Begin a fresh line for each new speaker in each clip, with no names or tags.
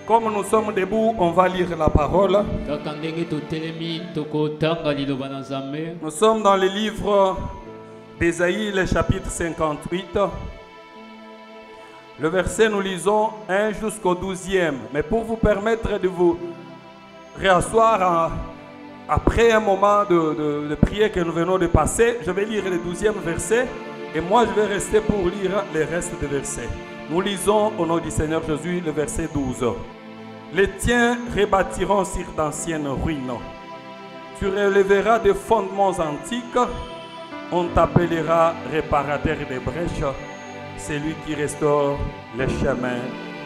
Comme nous sommes debout, on va lire la parole. Nous sommes dans le livre d'Ésaïe, le chapitre 58. Le verset, nous lisons 1 jusqu'au 12e. Mais pour vous permettre de vous réasseoir après un moment de prière que nous venons de passer, je vais lire le 12e verset et moi je vais rester pour lire le reste des versets. Nous lisons au nom du Seigneur Jésus le verset 12. Les tiens rebâtiront sur d'anciennes ruines. Tu relèveras des fondements antiques. On t'appellera réparateur des brèches. Celui qui restaure les chemins,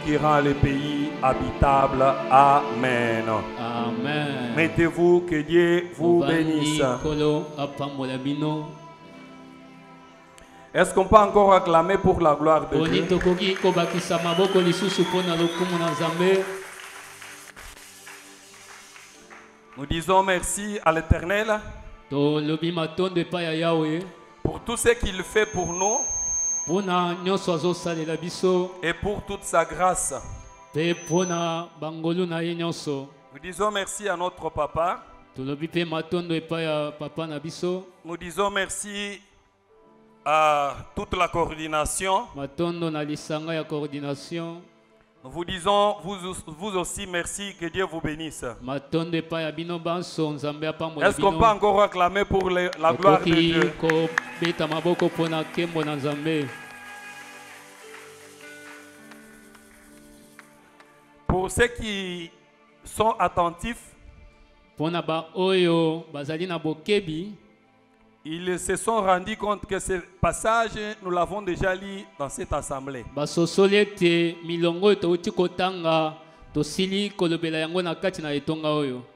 qui rend le pays habitable. Amen.
Amen.
Mettez-vous, que Dieu vous bénisse. Est-ce qu'on peut encore acclamer pour la gloire de Dieu? Nous disons merci à l'Éternel pour tout ce qu'il fait pour nous et pour toute sa grâce. Nous disons merci à notre papa. Nous disons merci à toute la coordination. Nous vous disons vous aussi merci, que Dieu vous bénisse. Est-ce qu'on peut encore acclamer pour la gloire de Dieu? Pour ceux qui sont attentifs, ils se sont rendus compte que ce passage, nous l'avons déjà lu dans cette assemblée.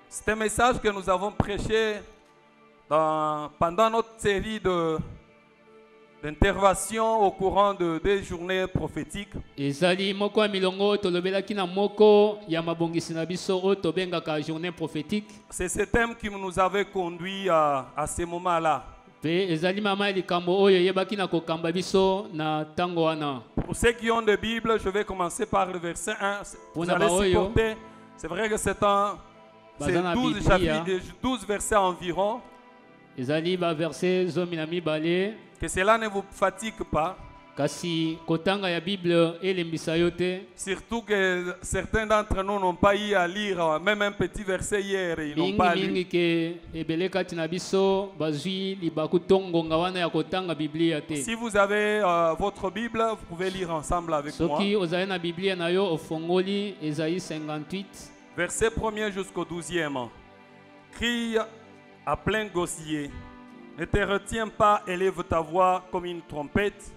C'est un message que nous avons prêché pendant notre série d'interventions au courant des journées prophétiques. C'est ce thème qui nous avait conduit à ce moment-là. Pour ceux qui ont des Bibles, je vais commencer par le verset 1. Vous allez supporter. C'est vrai que c'est 12 chapitres, 12 versets environ. Que cela ne vous fatigue pas. Surtout que certains d'entre nous n'ont pas eu à lire même un petit verset hier et ils n'ont pas lu. Si vous avez votre Bible, vous pouvez lire ensemble avec moi. Verset 1er jusqu'au 12e. Crie à plein gosier. Ne te retiens pas, élève ta voix comme une trompette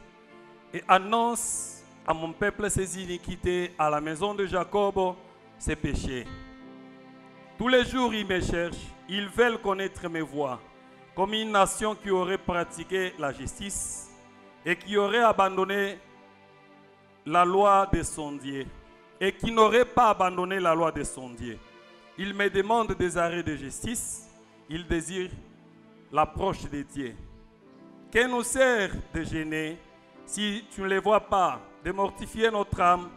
et annonce à mon peuple ses iniquités, à la maison de Jacob ses péchés. Tous les jours ils me cherchent, ils veulent connaître mes voies, comme une nation qui aurait pratiqué la justice et qui aurait abandonné la loi de son Dieu et qui n'aurait pas abandonné la loi de son Dieu. Ils me demandent des arrêts de justice, ils désirent l'approche de Dieu. Que nous sert de gêner si tu ne les vois pas, de mortifier notre âme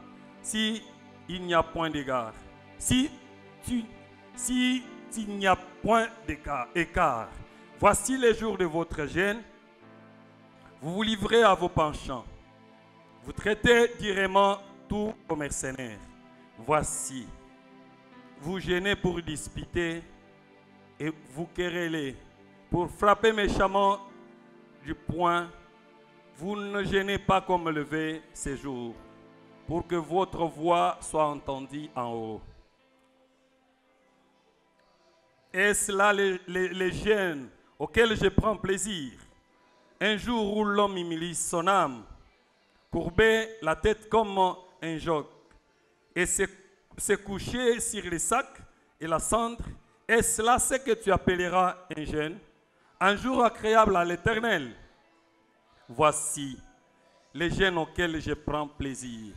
si il n'y a point d'égard. Si il n'y a point d'écart. Voici les jours de votre gêne. Vous vous livrez à vos penchants. Vous traitez durement tous vos mercenaires. Voici. Vous gênez pour disputer et vous querellez pour frapper méchamment du poing. Vous ne gênez pas comme lever ces jours, pour que votre voix soit entendue en haut. Est-ce là les gênes auxquels je prends plaisir? Un jour où l'homme humilie son âme, courber la tête comme un joug, et se coucher sur les sacs et la cendre, est-ce là ce que tu appelleras un jeûne? Un jour agréable à l'Éternel. Voici les gênes auxquels je prends plaisir.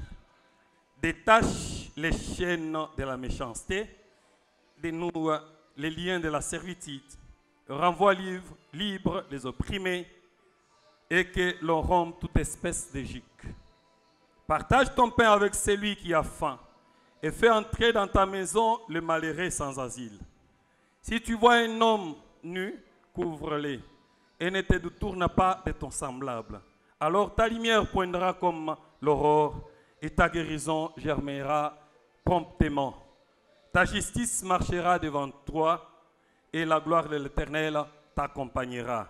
Détache les chaînes de la méchanceté, dénoue les liens de la servitude, renvoie libre les opprimés et que l'on rompe toute espèce de joug. Partage ton pain avec celui qui a faim et fais entrer dans ta maison le malheureux sans asile. Si tu vois un homme nu, couvre-le et ne te détourne pas de ton semblable. Alors ta lumière poindra comme l'aurore et ta guérison germera promptement. Ta justice marchera devant toi et la gloire de l'Éternel t'accompagnera.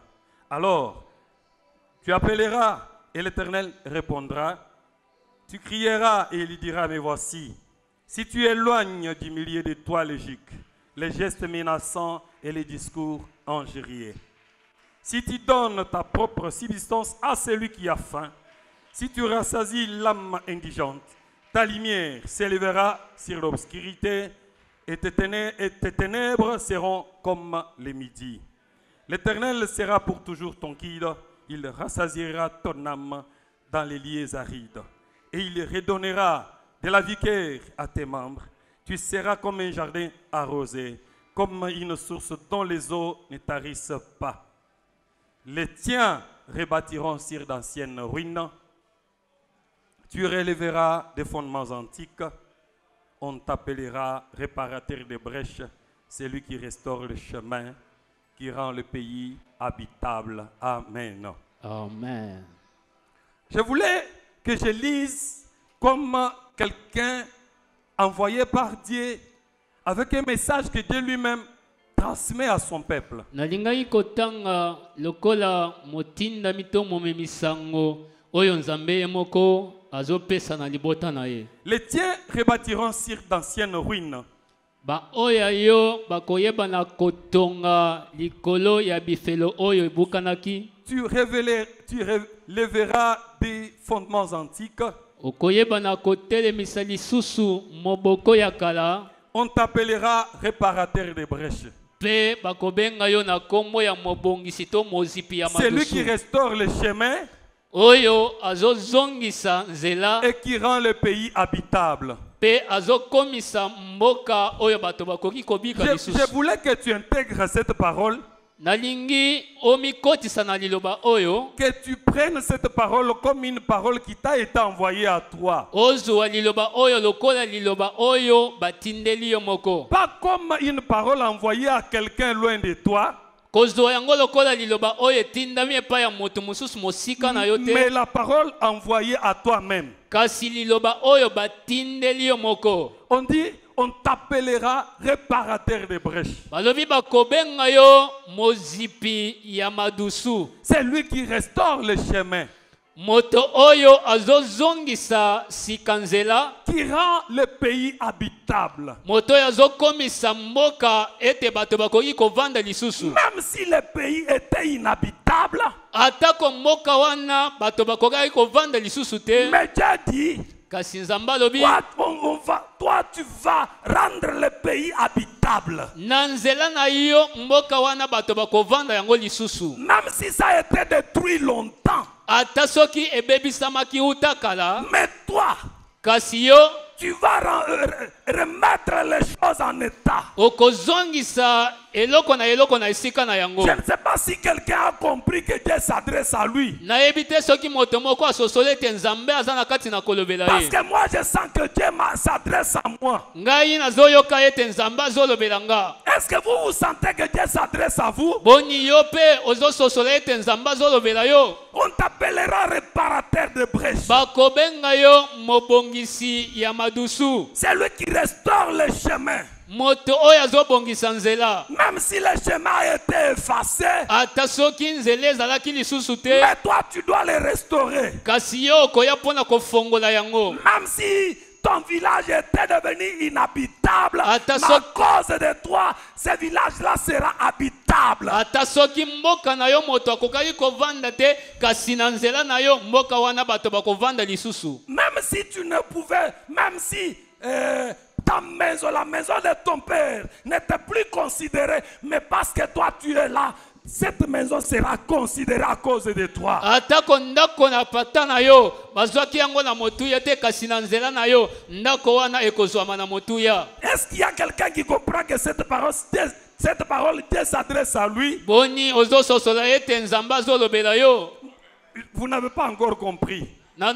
Alors, tu appelleras et l'Éternel répondra. Tu crieras et il dira, me voici. Si tu éloignes du milieu de toi les gestes menaçants et les discours injurieux. Si tu donnes ta propre subsistance à celui qui a faim, si tu rassasies l'âme indigente, ta lumière s'élèvera sur l'obscurité et tes ténèbres seront comme les midis. L'Éternel sera pour toujours ton guide, il rassasiera ton âme dans les lieux arides et il redonnera de la vigueur à tes membres. Tu seras comme un jardin arrosé, comme une source dont les eaux ne tarissent pas. Les tiens rebâtiront sur d'anciennes ruines. Tu relèveras des fondements antiques. On t'appellera réparateur de brèches, celui qui restaure le chemin, qui rend le pays habitable. Amen.
Amen.
Je voulais que je lise comme quelqu'un envoyé par Dieu avec un message que Dieu lui-même transmet à son peuple.
Nalingai kotanga lokola motinda mitomo memisango oyo nzambe moko azopesa na libota na ye.
Les tiens rebâtiront sur d'anciennes ruines.
Ba oya yo bakoyeba na kotonga likolo ya bifelo oyo ebukanaki.
Tu relèveras des fondements antiques.
Okoyeba na kotelemisa lisusu moboko ya kala.
On t'appellera réparateur de brèches.
Pe bakobenga yo na kombo ya mobongisi to mozipi ya madusu.
Celui qui restaure le chemin
oyo azozongisa nzela
et qui rend le pays habitable.
Pe azokomisa mboka oyo bato bakoki kobika lisusu.
Je voulais que tu intègres cette parole.
Nalingi omikotisa na liloba oyo.
Que tu prennes cette parole comme une parole qui t'a été envoyée à toi.
Ozwa liloba oyo lokola liloba oyo batindeli yo moko.
Pas comme une parole envoyée à quelqu'un loin de toi.
Kozwa yango lokola liloba oyo tindami epa ya moto mususu mosika na yo te.
Mais la parole envoyée à toi-même.
Kasi liloba oyo batindeli yo moko.
On dit on t'appellera réparateur de brèches.
Balobi bakobenga yo mozipi ya madusu.
C'est lui qui restaure le chemin.
Moto oyo azozongisa sikanzela.
Qui rend le pays habitable.
Moto azokomisa mboka ete bato bakoki kovanda lisusu.
Même si le pays était inhabitable.
Atako mboka wana bato bakoki kovanda lisusu te.
Mais Dieu dit toi, tu vas rendre le pays habitable.
Même
si ça a été détruit longtemps. Mais toi, tu vas remettre les choses en état. Je ne sais pas si quelqu'un a compris que Dieu s'adresse à lui. Parce que moi je sens que Dieu s'adresse à moi. Est-ce que vous vous sentez que Dieu s'adresse à vous? On t'appellera réparateur de brèches. C'est lui qui restaure le chemin. Même si le chemin a été effacé, mais toi tu dois le restaurer. Même si ton village était devenu inhabitable, à cause de toi, ce village-là sera habitable. Même si tu ne pouvais, même si ta maison, la maison de ton père n'était plus considérée, mais parce que toi tu es là, cette maison sera considérée à cause de toi. Est-ce qu'il y a quelqu'un qui comprend que cette parole Dieu s'adresse à lui? Vous n'avez pas encore compris. Moi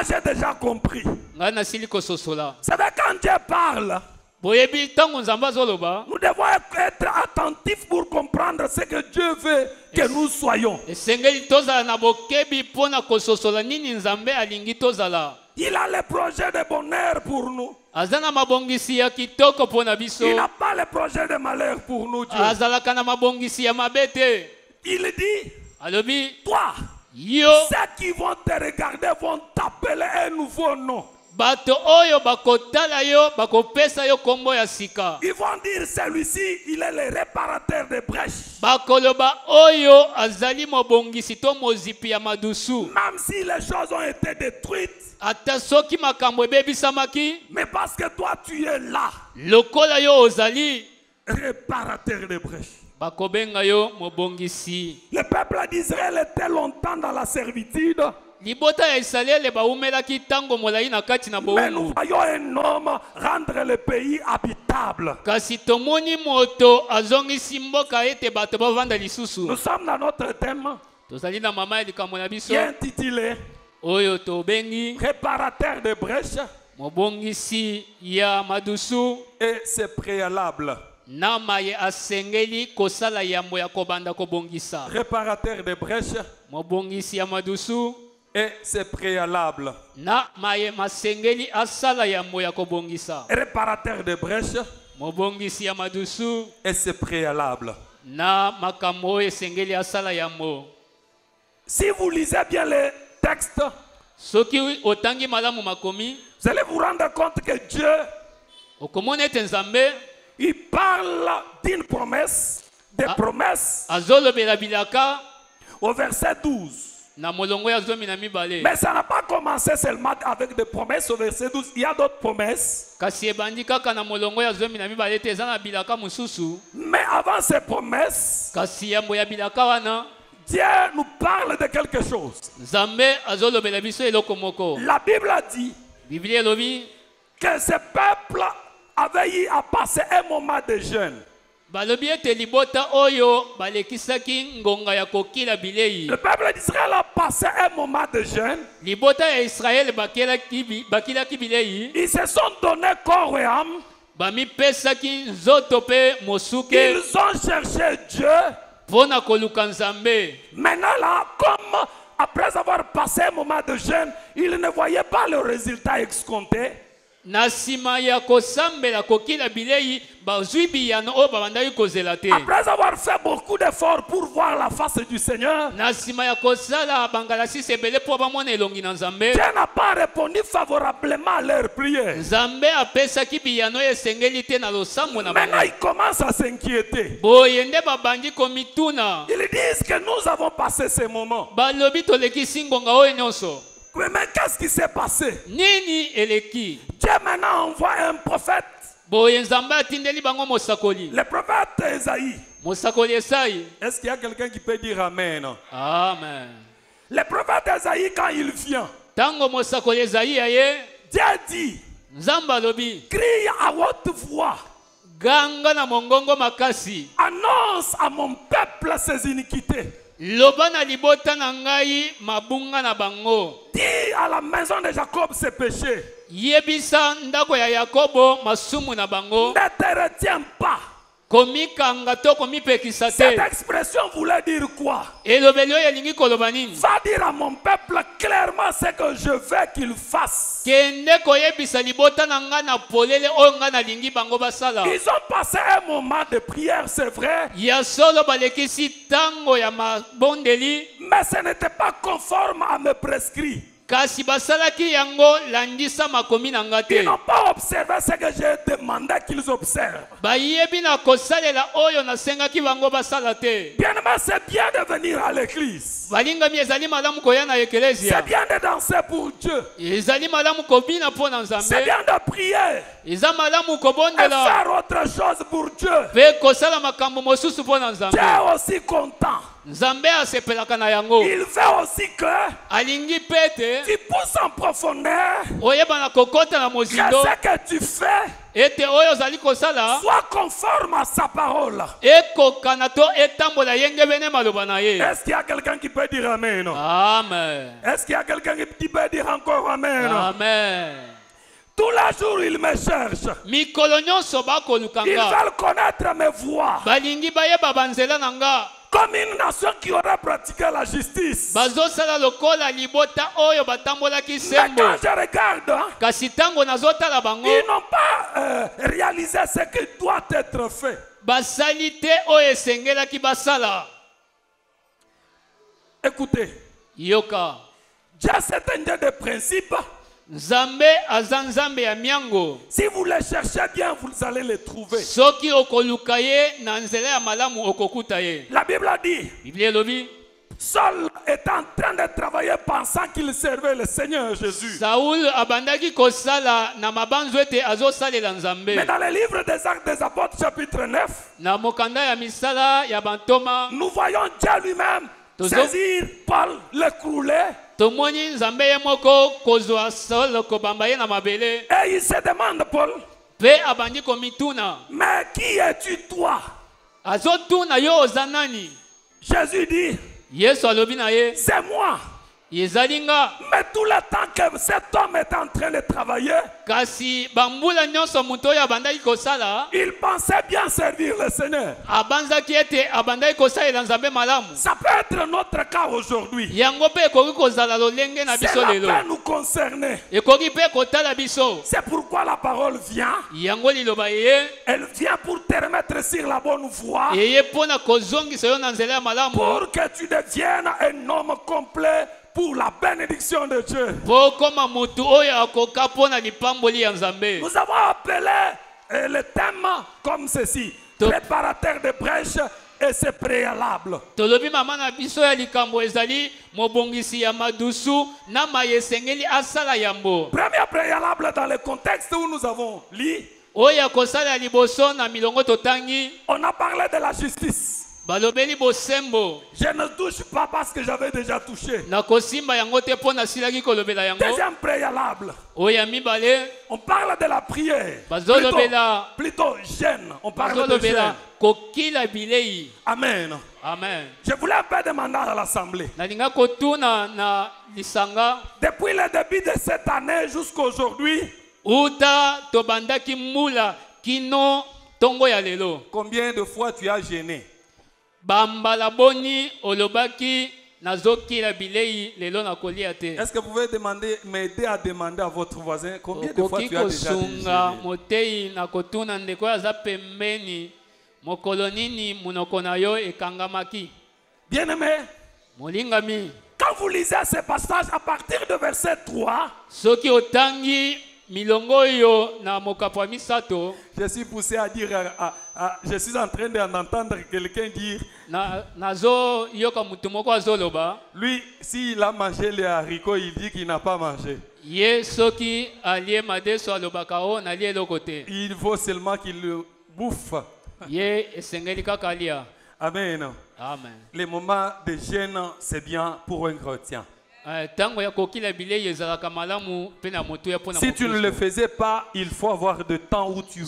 j'ai déjà compris.
nga nasili kososola.
C'est vrai, quand Dieu parle,
Boyebi tango nzamba zoloba.
nous devons être attentifs pour comprendre ce que Dieu veut que nous soyons.
Esengeli tozala na bokebi pona kososola nini nzambe alingi tozala.
Il a le projet de bonheur pour nous.
Azana mabongisi ya kitoko pona biso.
Il n'a pas le projet de malheur pour nous, Dieu.
Azalaka na mabongisi ya mabete.
Il dit,
Alobi,
toi,
yo
ceux qui vont te regarder vont t'appeler un nouveau nom.
bato oyo bakotala yo bakopesa yo kombo ya sika.
Ils vont dire, celui-ci, il est le réparateur de brèches.
Bakoloba oyo azali mobongisi to mozipi ya madusu.
Même si les choses ont été détruites,
Ata soki makambo ebebisamaki,
mais parce que toi, tu es là,
lokola yo ozali,
réparateur de brèches.
bakobenga yo mobongisi.
Le peuple d'Israël était longtemps dans la servitude,
Libota ya Israele baumelaki tango molai na kati na
mais nous
boumou.
voyons un homme rendre le pays habitable.
Kasi tomoni moto azongisi mboka ete bato bavanda lisusu.
Nous sommes dans notre thème
Tozali na mama ya likambo na biso
qui est intitulé
oyo tobengi
réparateur de brèches
mobongisi ya madusu.
et c'est préalable.
Na maye asengeli kosala yambo ya kobanda kobongisa.
Réparateur de brèches
Mobongisi ya madusu.
et c'est préalable.
Na maye masengeli asala yambo ya kobongisa.
Réparateur de brèches
Mobongisi ya madusu.
et c'est préalable.
Na makambo esengeli asala yambo.
Si vous lisez bien les textes,
Soki otangi malamu makomi,
vous allez vous rendre compte que Dieu,
okomona ete nzambe
il parle d'une promesse, des promesses
azolobela bilaka
au verset 12.
na molongo ya zomi na mibale.
Mais ça n'a pas commencé seulement avec des promesses au verset 12. Il y a d'autres promesses.
Kasi ebandi kaka na molongo ya zomi na mibale te eza na bilaka mosusu.
Mais avant ces promesses,
Kasi yambo ya bilaka wana,
Dieu nous parle de quelque chose.
nzambe azolobela biso eloko moko.
La Bible a dit
Biblia elobi
que ce peuple avait eu à passer un moment de jeûne.
balobi ete libota oyo balekisaki ngonga ya kokila bilei.
Le peuple d'Israël a passé un moment de jeûne.
Libota ya Israele bakilaki bilei.
Ils se sont donné corps et âme.
Bamipesaki nzoto pe mosuke
Ils ont cherché Dieu.
pona koluka nzambe.
Maintenant là, comme après avoir passé un moment de jeûne, ils ne voyaient pas le résultat escompté.
Na sima ya kosambela kokila bilei bazwi biyano oyo babandaki kozela te.
Après avoir fait beaucoup d'efforts pour voir la face du Seigneur,
Na sima ya kosala bangalasisi ebele mpo bamona elongi na nzambe,
Dieu n'a pas répondu favorablement à leurs prières.
nzambe apesaki biyano oyo esengeli te na losambo na
Maintenant,
bango.
ils commencent à s'inquiéter.
Boye nde babandi komituna.
Ils disent que nous avons passé ces moments.
Balobi tolekisi ngonga oyo nyonso.
Mais qu'est-ce qui s'est passé?
Nini eleki?
Dieu maintenant envoie un prophète,
Boye nzambe atindeli bango mosakoli.
le prophète Esaïe.
Mosakoli Esai.
Est-ce qu'il y a quelqu'un qui peut dire Amen?
Amen.
Le prophète Esaïe, quand il vient,
Tango mosakoli Esai aye,
Dieu dit,
nzambe alobi,
crie à haute voix,
ganga na mongongo makasi.
annonce à mon peuple ses iniquités.
Loba na libota na ngai mabunga na bango.
Dis à la maison de Jacob ses péchés.
Yebisa ndako ya Yakobo masumu na bango.
Ne te retiens pas.
Komikanga to komipekisa
Cette
te.
expression voulait dire quoi?
Elobeli oyo elingi koloba nini?
Va dire à mon peuple clairement ce que je veux qu'il fasse.
Kende koyebisa libota na nga na polele oyo nga nalingi bango basala.
Ils ont passé un moment de prière, c'est vrai,
Ya solo balekisi tango ya mabondeli.
mais ce n'était pas conforme à mes prescrits.
Kasi basalaki yango landisa makomi na nga
Ils
te.
n'ont pas observé ce que j'ai demandé qu'ils observent.
Bayebi na kosalela oyo nasengaki bango basala te.
Bien aimé, c'est bien de venir à l'église.
Balingami ezali malamu koya na
C'est
eklezia.
bien de danser pour Dieu.
Ezali malamu kobina mpo na
C'est
nzambe.
bien de prier
Eza malamu
et
kobondela
faire autre chose pour Dieu.
mpe kosala makambo mosusu mpo na
Dieu
nzambe.
est aussi content.
Nzambe asepelaka na yango.
Il veut aussi que
Alingi pete
tu pousses en profondeur,
oyeba na kokota na
que
mozindo
ce que tu fais
ete oyo ozali kosala
soit conforme à sa parole.
ekokana to etambola yenge bene maloba na ye.
Est-ce qu'il y a quelqu'un qui peut dire Amen?
Amen.
Est-ce qu'il y a quelqu'un qui peut dire encore Amen?
Amen.
Tous les jours, ils me cherchent.
mikolo nyonso
Ils
bakolukanga
veulent connaître mes voies.
balingi bayeba banzela na nga
Comme une nation qui aurait pratiqué la justice.
bazosala lokola libota oyo batambolaki
Mais
sembo
quand je regarde, hein,
kasi ntango nazotala bango
ils n'ont pas réalisé ce qui doit être fait.
basali te oyo esengelaki basala.
Écoutez,
Yoka
Dieu c'est un Dieu de principe.
nzambe aza nzambe ya miango.
Si vous les cherchez bien, vous allez les trouver.
Soki okoluka ye na nzela ya malamu okokuta ye.
La Bible a dit,
Biblia elobi
Saul est en train de travailler pensant qu'il servait le Seigneur Jésus.
Saul abandaki kosala na mabanzo ete azosalela nzambe.
Mais dans le livre des Actes des Apôtres chapitre 9,
Na mokanda ya misala ya bantoma
nous voyons Dieu lui-même
Toujours.
saisir Paul, le crouler,
tomoni nzambe ye moko kozwa Saul kobamba ye na mabele
et il se demande, Paul,
pe abandi komituna.
mais qui es-tu toi?
Azotuna yo oza nani?
Jésus dit,
Yesu alobi na ye
c'est moi.
ezali nga.
Mais tout le temps que cet homme est en train de travailler,
Kasi bambula nyonso moto oyo abandaki kosala
il pensait bien servir le Seigneur.
abanzaki ete abandaki kosalela nzambe malamu.
Ça peut être notre cas aujourd'hui.
Yango mpe ekoki kozala lolenge na biso
Cela
lelo.
peut nous concerner.
Ekoki mpe kotala biso.
C'est pourquoi la parole vient.
Yango liloba ye
Elle vient pour te remettre sur la bonne voie,
eye mpona kozongisa yo na nzela ya malamu
pour que tu deviennes un homme complet pour la bénédiction de Dieu.
mpo koma motu oyo akoka mpona lipamboli ya nzambe.
Nous avons appelé le thème comme ceci,
Donc-
préparateur de brèche et c'est préalable.
Tolobi mama na biso ya likambo ezali mobongisi ya madusu na maye esengeli asala yambo.
Premier préalable dans le contexte où nous avons lu,
Oyo akosala liboso na milongo totangi
on a parlé de la justice.
balobeli bosembo.
Je ne touche pas parce que j'avais déjà touché.
Na kosimba yango te mpo nasilaki kolobela yango.
Deuxième préalable,
Oyo ya mibale
on parle de la prière.
bazolobela
Plutôt jeûne. On parle de jeûne.
bazolobela kokila bilei.
Amen.
Amen.
Je voulais un peu demander à l'Assemblée.
Nalinga kotuna na lisanga
Depuis le début de cette année jusqu'à aujourd'hui,
uta tobandaki mula kino tongo ya lelo.
combien de fois tu as jeûné?
Bambala boni olobaki nazokila bilei lelo na kolia te.
Est-ce que vous pouvez m'aider à demander à votre voisin combien de fois
Okoki
tu as déjà
kosunga
jeûné?
motei na kotuna ndeko aza pembeni mokolo nini munoko na yo ekangamaki.
Bien-aimé,
Molingami
quand vous lisez ce passage à partir de verset 3,
soki otangi milongo yo na mokapo ya misato
je suis poussé à dire, je suis en train d'entendre quelqu'un dire,
nazo yoka mutu moko azoloba
lui, s'il a mangé les haricots, il dit qu'il n'a pas mangé.
ye soki alie madeso alobaka o nalie eloko te.
Il faut seulement qu'il le bouffe.
Ye esengeli kaka alia.
Amen.
Amen.
Les moments de jeûne, c'est bien pour un chrétien.
Tango ya kokila bilei ezalaka malamu pe na motu ya pona.
Si tu ne le faisais pas, il faut avoir de temps où tu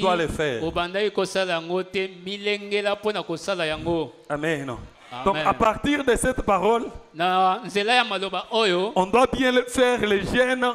dois le faire.
Obandai kosala yango te milengela pona kosala yango.
Amen.
Amen.
Donc à partir de cette parole,
Na nzela ya maloba oyo
on doit bien faire le jeûne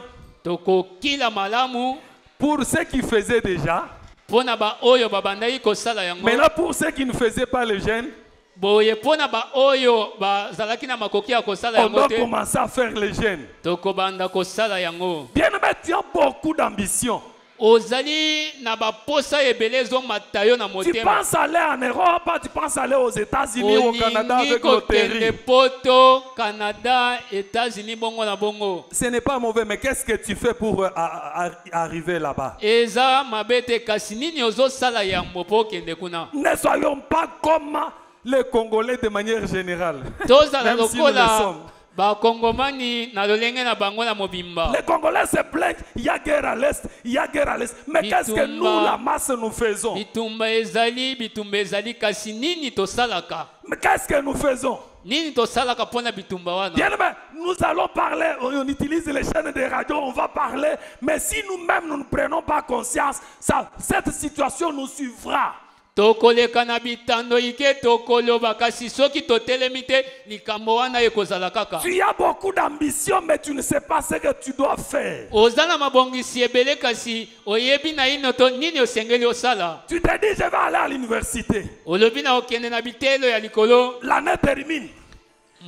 tokokila malamu
pour ceux qui faisaient déjà.
pona ba oyo babandai kosala yango.
Maintenant pour ceux qui ne faisaient pas le jeûne,
Boye pona ba oyo bazalaki na makoki ya kosala
on
yango
doit
te.
commencer à faire le jeûne.
Tokobanda kosala yango.
Bien aimé, tu as beaucoup d'ambition.
Ozali na ba posa ebele zo matayo na
Tu
motema.
penses aller en Europe, tu penses aller aux États-Unis, au Canada avec
kokende
loterie.
poto Canada, États-Unis bongo na bongo.
Ce n'est pas mauvais, mais qu'est-ce que tu fais pour arriver là-bas?
Eza mabete kasi nini ozosala yambo po kende kuna.
Ne soyons pas comme les Congolais de manière générale.
Tozala
Même si nous le
lokola
sommes.
ba kongomani na lolenge na bango na mobimba.
Les Congolais se plaignent, il y a guerre à l'Est, il y a guerre à l'Est. Mais qu'est-ce que nous, la masse, nous faisons?
Bitumba ezali kasi nini tosalaka.
Mais qu'est-ce que nous faisons?
Nini tosalaka pona bitumba wana.
Bien aimé, nous allons parler, on utilise les chaînes de radio, on va parler. Mais si nous-mêmes, nous ne prenons pas conscience, cette situation nous suivra.
tokoleka na bitando ike tokoloba kasi soki totelemi te likambo wana ekozala kaka.
Tu as beaucoup d'ambition mais tu ne sais pas ce que tu dois faire.
Oza na mabongisi ebele kasi oyebi na ino to nini osengeli osala.
Tu te dis je vais aller à l'université.
Olobi na okende na bitelo ya likolo.
L'année termine.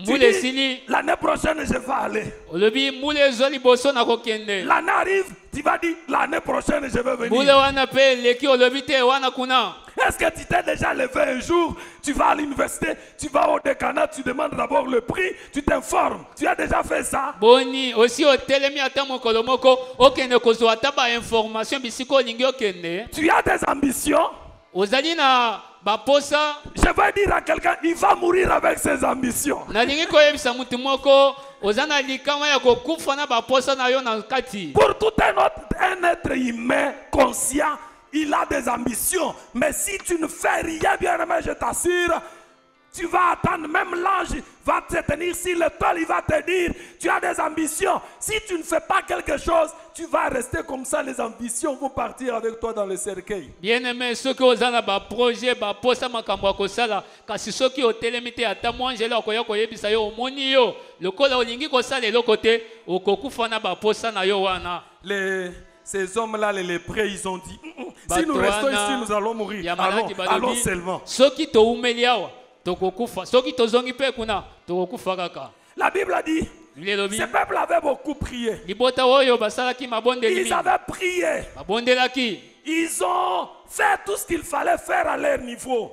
Mule sili.
L'année prochaine je vais aller.
Olobi mule zoli boso na kokende.
L'année arrive, tu vas dire l'année prochaine je vais venir.
Mule wana pe leki olobi te wana kuna.
Est-ce que tu t'es déjà levé un jour, tu vas à l'université, tu vas au décanat, tu demandes d'abord le prix, tu t'informes. Tu as déjà fait ça?
Boni, aussi au telemi ata mokolo moko, okende kozwa ata ba information bisiko olingi okende.
Tu as des ambitions?
Ozali na baposa.
Je vais dire à quelqu'un, il va mourir avec ses ambitions.
Nalingi koyebisa mutu moko, ozana likama ya kokufa na baposa na yo na kati.
Pour tout un être humain conscient, il a des ambitions. Mais si tu ne fais rien, bien aimé, je t'assure, tu vas attendre, même l'ange va te tenir sur le toit, il va te dire, tu as des ambitions. Si tu ne fais pas quelque chose, tu vas rester comme ça, les ambitions vont partir avec toi dans le cercueil.
Bien aimé, ceux qui ont un projet, posa makambo kosala, kasi ceux qui ont télémité à ta mangela koya koyebisa yo omoni yo, le kola olingi kosala le côté okokufa na ba posa na yo wana.
Ces hommes-là, les lépreux, ils ont dit, si nous restons ici, nous allons mourir. Allons seulement.
Ceux qui t'ont humilié, ceux qui t'ont zongi pe kuna, tokokufa kaka.
La Bible a dit, ce peuple avait beaucoup prié.
Ils
avaient prié. Ils ont fait tout ce qu'il fallait faire à leur niveau.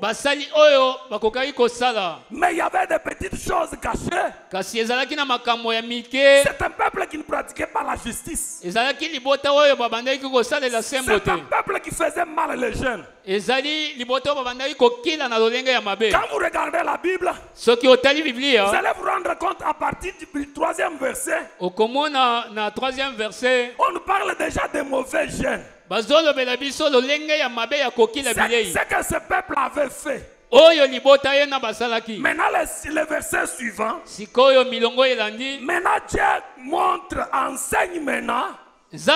Mais il y avait des petites choses cachées. C'est un peuple qui ne pratiquait pas la justice. C'est un peuple qui faisait mal les jeunes. Quand vous regardez la Bible, vous allez vous rendre compte à partir du 3e verset. On nous parle déjà des mauvais jeunes. C'est ce que ce peuple avait fait. Maintenant, le verset suivant. Maintenant, Dieu montre, enseigne maintenant ce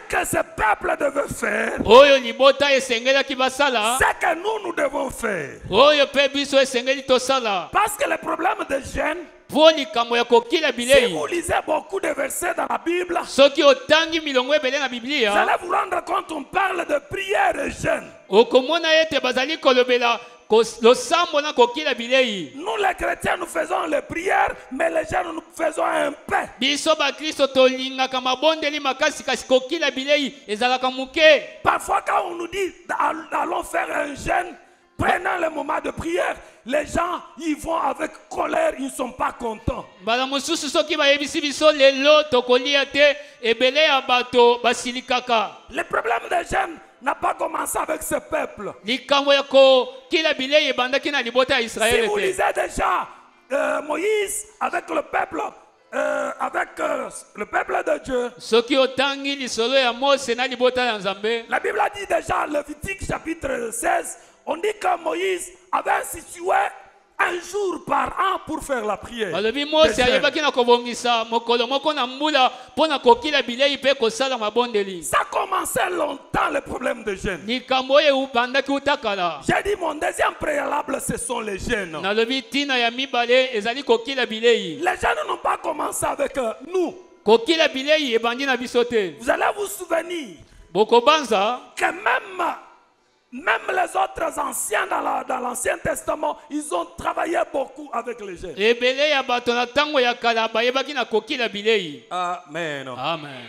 que ce peuple devait faire. Ce que nous devons faire. Parce que le problème des jeunes, si vous lisez beaucoup de versets dans la Bible, vous allez vous rendre compte qu'on parle de prière des jeunes. Nous les chrétiens nous faisons les prières, mais les jeunes nous faisons un pain. Parfois quand on nous dit allons faire un jeûne, prenant le moment de prière, les gens ils vont avec colère, ils ne sont pas contents. Le problème des jeunes n'a pas commencé avec ce peuple. Si vous lisez déjà Moïse avec le peuple, le peuple de Dieu, la Bible a dit déjà, Lévitique chapitre 16, on dit que Moïse avait institué un jour par an pour faire la prière. Ça commençait longtemps le problème des jeunes. J'ai dit mon deuxième préalable, ce sont les jeunes. Les jeunes n'ont pas commencé avec nous. Vous allez vous souvenir que même les autres anciens dans l'Ancien Testament, ils ont travaillé beaucoup avec les jeunes. Amen.
Amen.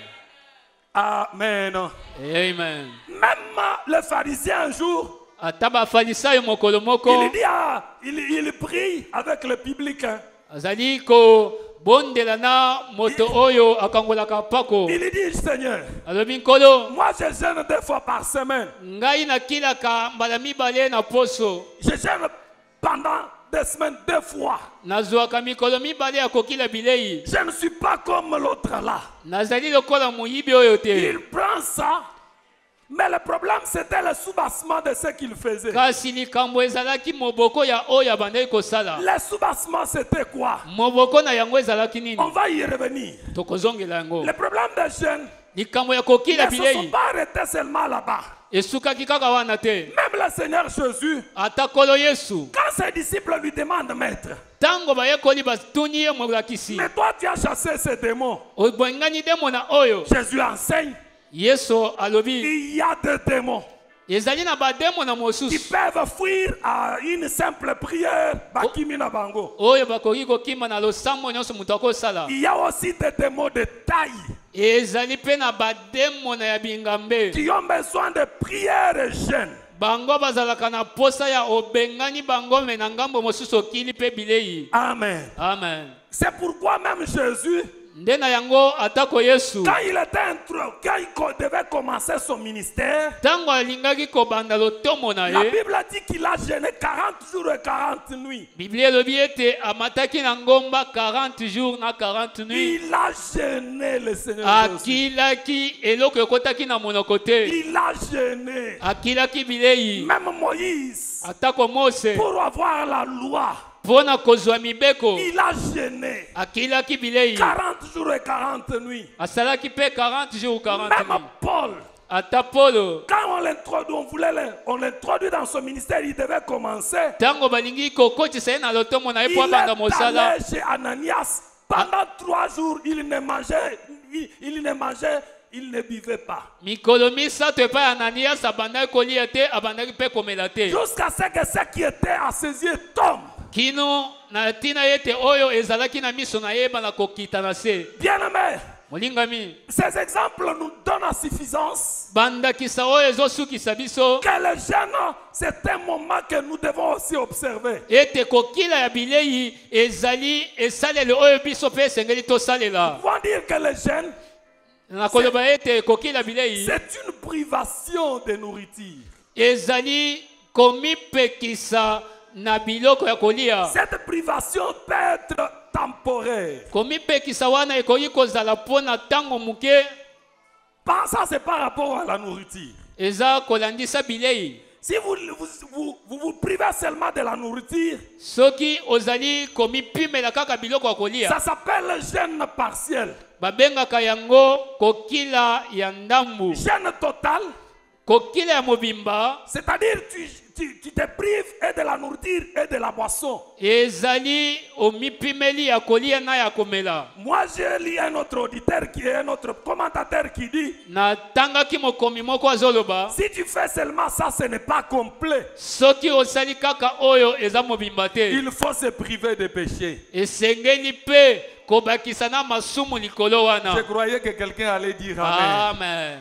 Amen.
Amen.
Même le pharisien un jour, il prie avec le public. Il dit, Seigneur, moi je jeûne 2 fois par semaine. Je jeûne pendant 2 semaines 2 fois. Je ne suis pas comme l'autre là. Il prend ça. Mais le problème c'était le soubassement de ce qu'il faisait. Le soubassement c'était quoi? On va y revenir. Le problème des jeunes, ils ne se sont pas arrêtés seulement là-bas.
esukaki kaka wana te.
Même le Seigneur Jésus,
Ata kolo Yesu
quand ses disciples lui demandent, maître,
tango bayekoli batuni ye molakisi
mais toi tu as chassé ces démons.
obwengani demo na oyo
Jésus enseigne,
Yesu alobi
il y a des démons
ezali na bademo na
qui
mosusu
peuvent fuir à une simple prière. Bakimi na bango.
oyo bakoki kokima na losambo nyonso moto akosala.
Il y a aussi des démons de taille
Ezali mpe na bademo na ya bingambe
qui ont besoin de prières et jeûne.
bango bazalaka na posa ya obengani bango me na ngambo mosusu okili mpe bilei.
Amen.
Amen.
C'est pourquoi même Jésus,
Nde na yango atako Yesu
quand il devait commencer son ministère,
tango alingaki kobanda lotomo na
la
ye,
Bible a dit qu'il a jeûné 40 jours et 40 nuits.
Biblia elobi ete amataki na ngomba 40 jours na 40 nuits.
Il a jeûné, le Seigneur Jésus.
Akilaki eloko ekotaki na monoko te.
Il a jeûné.
Akilaki bilei.
Même Moïse,
Atako Mose
pour avoir la loi,
pona kozwa mibeko.
il a jeûné
Akilaki bilei.
40 jours et 40 nuits.
Asalaki pe 40 jours ou 40
Même
nuits.
Paul,
Ata Polo
quand on l'introduit dans son ministère, il devait commencer.
tango balingi kokotisa ye na lotomo na ye po
Il
abanda
est
mosala.
allé chez Ananias. Pendant 3 jours, il ne mangeait, il ne buvait pas.
Mikolo misato epai ya Ananias abandaki kolia te, abandaki mpe komela te.
Jusqu'à ce que ce qui était à ses yeux tombe.
Kino na tina ete oyo ezalaki na miso na ye bana kokita na se.
Bien-aimé,
Molingami
ces exemples nous donnent à suffisance
bandakisa oyo ezosukisa biso
que le jeûne, c'est un moment que nous devons aussi observer.
ete kokila ya bilei ezali esaleli oyo biso mpe esengeli tosalela.
Ils vont dire que le jeûne,
Na koloba ete kokila bilei
c'est une privation de nourriture.
ezali komipekisa na biloko ya kolia.
Cette privation peut être temporaire.
Komipekisa wana ekoki kozala mpona ntango moke.
Ça, c'est par rapport à la nourriture.
Eza kolandisa bilei.
Si vous privez seulement de la nourriture,
Soki ozali komipimela kaka biloko ya kolia.
ça s'appelle le jeûne partiel.
Babengaka yango kokila ya ndambu.
Jeûne total,
Kokila ya mobimba
c'est-à-dire tu te prives et de la nourriture et de la boisson.
ezali omipimeli ya kolia na ya komela.
Moi, j'ai lu un autre auditeur qui est un autre commentateur qui dit,
Na tangaki mokomi moko azoloba
si tu fais seulement ça, ce n'est pas complet.
soki osali kaka oyo eza mobimba te.
Il faut se priver de péché.
Esengeli pe kobakisa na masumu likolo wana.
Je croyais que quelqu'un allait dire Amen.
Amen.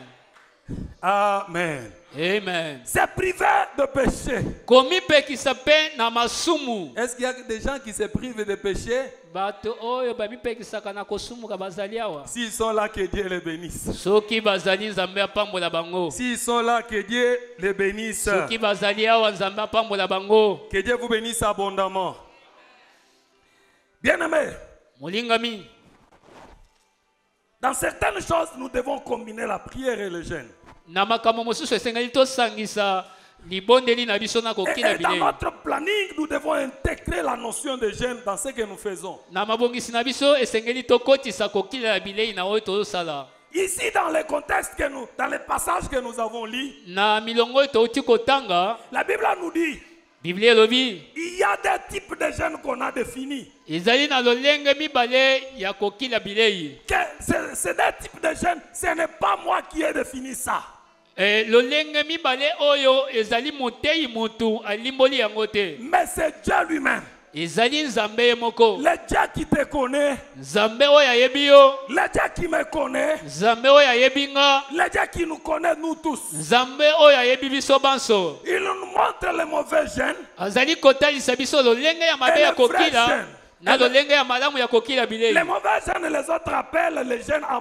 Amen.
Amen.
C'est privé de péché.
Komipekisa pe na masumu.
Est-ce qu'il y a des gens qui se privent de péché?
Bato oyo bamipekisaka na kosumuka bazali awa.
S'ils sont là, que Dieu les bénisse.
Soki bazali nzambe apambola bango.
S'ils sont là, que Dieu les bénisse.
Soki bazali awa nzambe apambola bango.
Que Dieu vous bénisse abondamment. Bien-aimés,
Molingami.
dans certaines choses, nous devons combiner la prière et le jeûne.
Na makambo mosusu esengeli tosangisa libondeli na biso na kokila
Et dans
bilei.
notre planning, nous devons intégrer la notion de jeûne dans ce que nous faisons.
Na mabongisi na biso esengeli tokotisa kokila ya bilei na oyo tozosala.
Ici, dans les contextes dans les passages que nous avons lus,
Na milongo oyo touti kotanga,
la Bible nous dit,
Biblia elobi
il y a des types de jeûnes qu'on a définis.
ezali na lolenge mibale ya kokila bilei.
C'est des types de jeûnes, ce n'est pas moi qui ai défini ça.
Lolenge mibale oyo ezali motei mutu alimboli yango te.
Mais c'est Dieu lui-même.
Ezali nzambe ye moko.
Le Dieu qui te connaît,
Nzambe oyo ayebi yo.
le Dieu qui me connaît,
Nzambe oyo ayebi nga.
le Dieu qui nous connaît nous tous.
Nzambe oyo ayebi biso banso.
Il nous montre les mauvais jeûnes
Azali kotalisa biso lolenge ya mabe
et
ya
les vrais
kokila
jeûnes.
na lolenge ya malamu ya kokila bilei.
Les mauvais jeûnes, les autres appellent les jeûnes à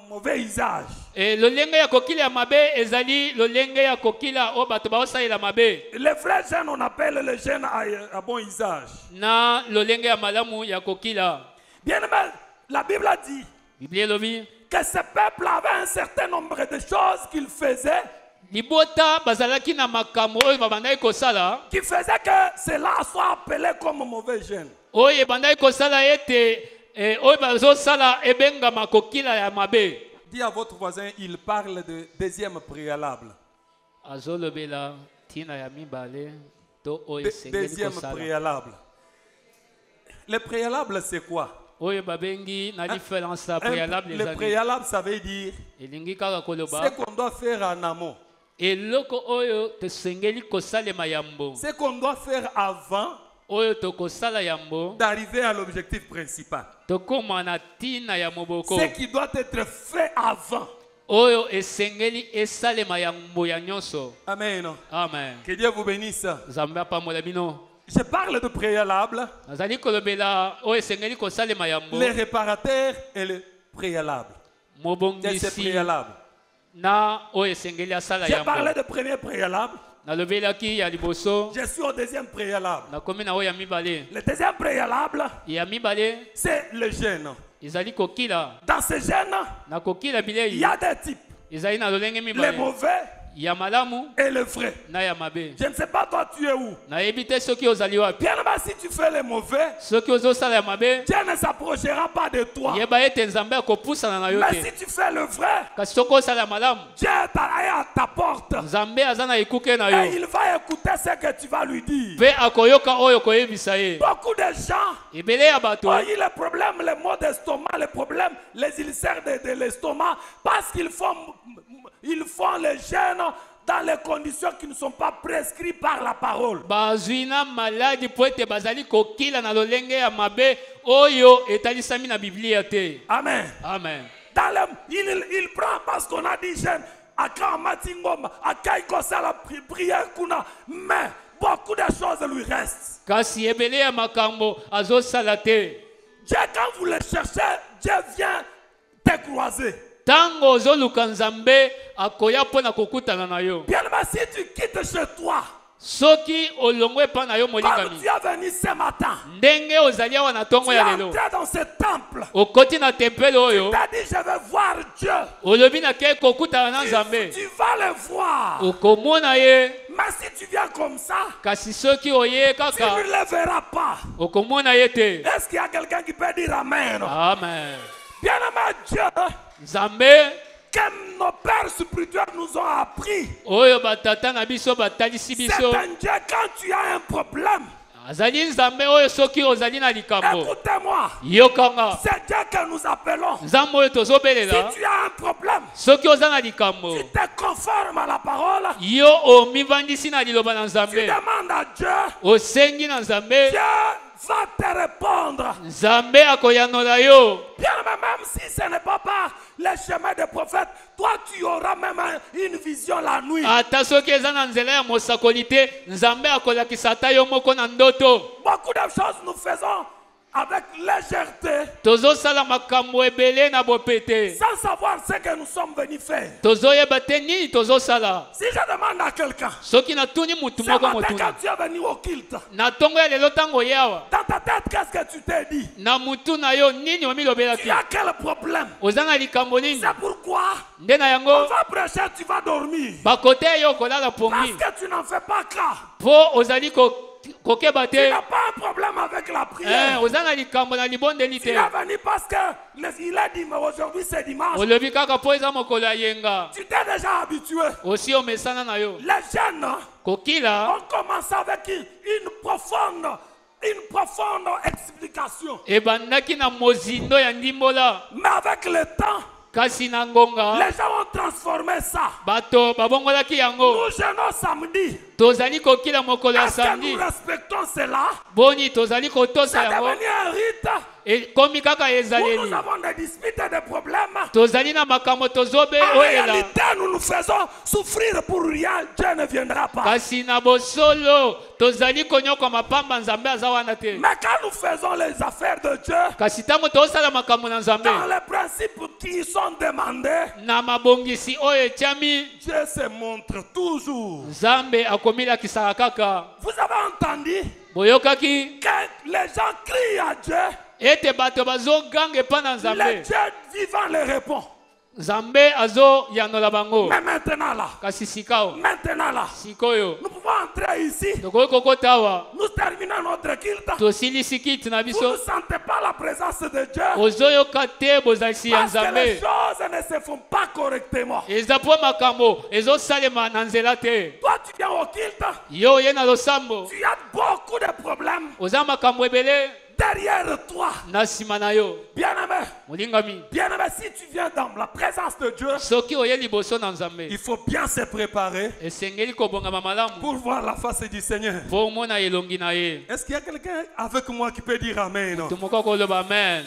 mauvais usage.
Lolenge ya kokila ya mabe ezali lolenge ya kokila o bato baosalela mabe.
Les vrais jeûnes, on appelle les jeûnes à bon usage.
Na lolenge ya malamu ya kokila.
Bien aimé, la Bible a dit
Biblia elobi
que ce peuple avait un certain nombre de choses qu'il faisait
libota bazalaki na makambo oyo babandaki kosala
qui faisait que cela soit appelé comme mauvais jeûne.
oyo ebandaki kosala ete oyo bazosala ebengama kokila ya mabe.
Dis à votre voisin, il parle de deuxième préalable.
azolobela tina ya mibale to oyo esengeli
Deuxième
kosala.
préalable. Le préalable, c'est quoi?
Oyo babengi na différence ya préalable
Le
ezali.
préalable, ça veut dire
Elingi kaka
ce
koloba
qu'on doit faire en amont.
eloko oyo tosengeli kosalema yambo.
Ce qu'on doit faire avant
Oyo tokosala yambo
d'arriver à l'objectif principal.
tokoma na tina ya moboko.
Ce qui doit être fait avant.
Oyo esengeli esalema yambo ya nyonso.
Amen.
Amen.
Que Dieu vous bénisse.
Nzambe apamola bino.
Je parle de préalable,
Nazali kolobela oyo esengeli kosalema yambo.
les réparateurs et le préalable. C'est
Mobongisi
préalable.
na oyo esengeli asala
J'ai parlé
yambo.
de premier préalable.
Nalobelaki ya liboso
Je suis au deuxième préalable.
nakomi na oyo ya mibale.
Le deuxième préalable,
Ya mibale
c'est le jeûne.
ezali kokila.
Dans ce jeûne,
Na kokila
il
bilei
y a des types.
ezali na lolenge
Les
mibale.
mauvais
Ya malamu
et les vrais.
na ya mabe.
Je ne sais pas toi tu es où.
Nayebi te soki ozali wapi.
Bien aimé, si tu fais les mauvais,
Soki ozosala ya mabe
Dieu ne s'approchera pas de toi.
yeba ete nzambe akopusana na yo
Mais
te.
si tu fais le vrai,
Kasi soki osala ya malamu
Dieu est à ta porte.
nzambe aza na ekuke na
Et
yo
il va écouter ce que tu vas lui dire.
mpe akoyoka oyo koyebisa ye.
Beaucoup de gens
Ebele ya bato
ont eu les problèmes, les maux d'estomac, les problèmes, les ulcères de l'estomac, parce qu'ils font les jeûnes dans les conditions qui ne sont pas prescrites par la parole.
bazwi na maladi po ete bazali kokila na lolenge ya mabe oyo etalisami na biblia te.
Amen.
Amen.
Il prend parce qu'on a dit jeûne, aka matingoma, aka ikosa la prière kuna, mais beaucoup de choses lui restent.
Kasi ebele ya makambo azosala te.
Dieu, quand vous le cherchez, Dieu vient te croiser.
Tango ozoluka nzambe akoya mpo na kokutana na yo.
Bien aimé, si tu quittes chez toi,
Soki olongwe pa na yo
comme
molingami
tu es venu ce matin,
ndenge ozali awa na
tu
ntongo
es
ya lelo
entré dans ce temple,
okoti na tempele oyo
tu as dit je vais voir Dieu.
olobi nakei kokutana na nzambe
Tu vas le voir.
okomona ye.
Mais si tu viens comme ça,
Kasi soki oye
tu
kaka
ne le verras pas.
okomona ye te.
Est-ce qu'il y a quelqu'un qui peut dire Amen?
Amen.
Bien aimé Dieu,
Nzambe
comme nos pères spirituels nous ont appris,
oyo batata na biso batalisi
c'est
biso
un Dieu quand tu as un problème.
azali nzambe oyo soki ozali na likambo
Écoutez-moi,
yokanga.
c'est Dieu que nous appelons.
Nzambe oyo
Si
tozobelela
tu as un problème,
soki oza na likambo
tu te conformes à la parole,
yo omivandisi na liloba na
tu
nzambe
demandes à Dieu,
osengi na nzambe
Dieu va te répondre.
nzambe akoyanola yo.
Bien, mais même si ce n'est pas par les chemins des prophètes, toi tu auras même une vision la nuit.
Ata soki eza na nzela ya mosakoli te nzambe akolakisa ata yo moko na ndoto.
Beaucoup de choses nous faisons avec légèreté,
Tozosala makambo ebele na bopete
sans savoir ce que nous sommes venus faire.
tozoyeba te nini tozosala.
Si je demande à quelqu'un,
Soki natuni mutu
ce
moko
matin
motuna
quand tu es venu au culte,
na ntongo ya lelo ntango yawa
dans ta tête, qu'est-ce que tu t'es dit?
na mutu na yo nini
Tu
omilobelaki
as quel problème?
oza na likambo nini
C'est pourquoi
nde na
on
yango
va prêcher, tu vas dormir.
bakote yo kolala
Parce
pongi
que tu n'en fais pas cas.
mpo ozali kokeba
Tu
te.
n'as pas un problème avec la prière.
Oza na likambo na libondeli
Tu
te.
es venu parce que il a dit, mais aujourd'hui c'est dimanche.
Olobi kaka mpo eza mokolo ya yenga
Tu t'es déjà habitué.
osi omesana na yo
Les jeunes
kokila
ont commencé avec une profonde explication.
ebandaki na mozindo ya ndimbola
Mais avec le temps,
kasi na ngonga
les gens ont transformé ça.
bato babongolaki yango.
Nous jeûnons samedi.
Tozali kokila mokolo ya
Est-ce que
samedi
nous respectons cela?
boni tozali
C'est
kotosa yango
devenu un rite
ekomi kaka
où nous
ezaleli.
avons des disputes et des problèmes.
Tozali na makambo tozobe
En
oyela
réalité, nous nous faisons souffrir pour rien. Dieu ne viendra pas.
kasi na bosolo tozali konyoka mapamba nzambe aza wana te.
Mais quand nous faisons les affaires de Dieu,
kasi ntango tozosala makambo na nzambe
dans les principes qui sont demandés,
na mabongisi oyo etiami
Dieu se montre toujours.
nzambe akomilakisaka kaka.
Vous avez entendu
boyokaki
que les gens crient à Dieu,
ete bato bazoganga epa na
le
nzambe
Dieu vivant les répond.
nzambe azoyanola bango.
Mais maintenant là,
kasi sikao
maintenant là,
sikoyo
nous pouvons entrer ici,
tokoki kokota awa
nous terminons notre culte.
tosilisi kiti na
Vous ne
biso
sentez pas la présence de Dieu.
ozoyoka te bozalisi ya
Parce que les
nzambe
choses ne se font pas correctement.
eza mpo makambo ezosalema na nzela te.
Toi, tu viens au culte,
Yo oye na losambo
tu as beaucoup de problèmes
oza makambo ebele
derrière toi.
na nsima na yo
Bien-aimé,
molingami.
bien-aimé, si tu viens dans la présence de Dieu,
Soki oye liboso na nzambe
il faut bien se préparer
esengeli kobongama malamu
pour voir la face du Seigneur.
mpo omona elongi na ye.
Est-ce qu'il y a quelqu'un avec moi qui peut dire Amen? Non?
Tumoko koloba amen.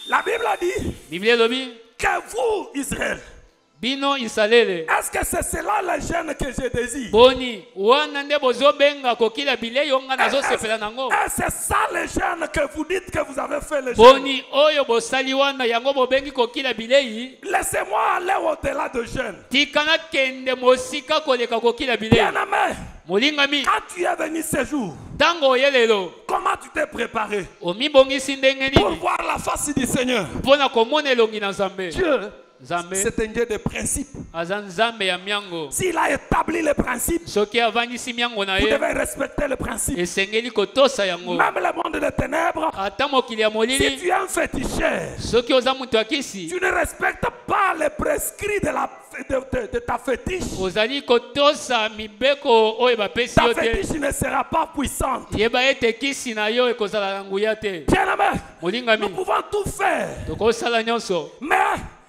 La Bible a dit
Biblia elobi
que vous, Israël,
bino isalele
est-ce que c'est cela le jeûne que je désire?
boni wana nde bozobenga kokila bilei yo nga nazosepela nango.
C'est ça le jeûne que vous dites que vous avez fait le jeûne.
Boni oyo bosali wana yango bobengi kokila bilei.
Laissez-moi aller au-delà de jeûne.
Tikana kende mosika koleka kokila bilei.
Bien-aimé,
molingami
quand tu es venu ce jour,
ntango oye lelo
comment tu t'es préparé
omibongisi ndenge
pour
nini
voir la face du Seigneur?
mpona komona elongi na nzambe.
Dieu,
nzambe
c'est un Dieu de principe.
aza nzambe ya miango.
S'il a établi les principes,
Soki avandisi miango na
vous
ye
devez respecter les principes.
esengeli kotosa yango.
Même le monde des ténèbres,
Ata mokili ya
si
molili
tu es un féticheur,
soki oza mutu akisi
tu ne respectes pas les prescrits de ta fétiche.
ozali kotosa mibeko oyo bapesi
Ta
yo te
fétiche ne sera pas puissante.
yeba ete kisi na yo ekozala na nguya te.
Bien-aimé, nous
molingami
pouvons tout faire,
tokosala nyonso
mais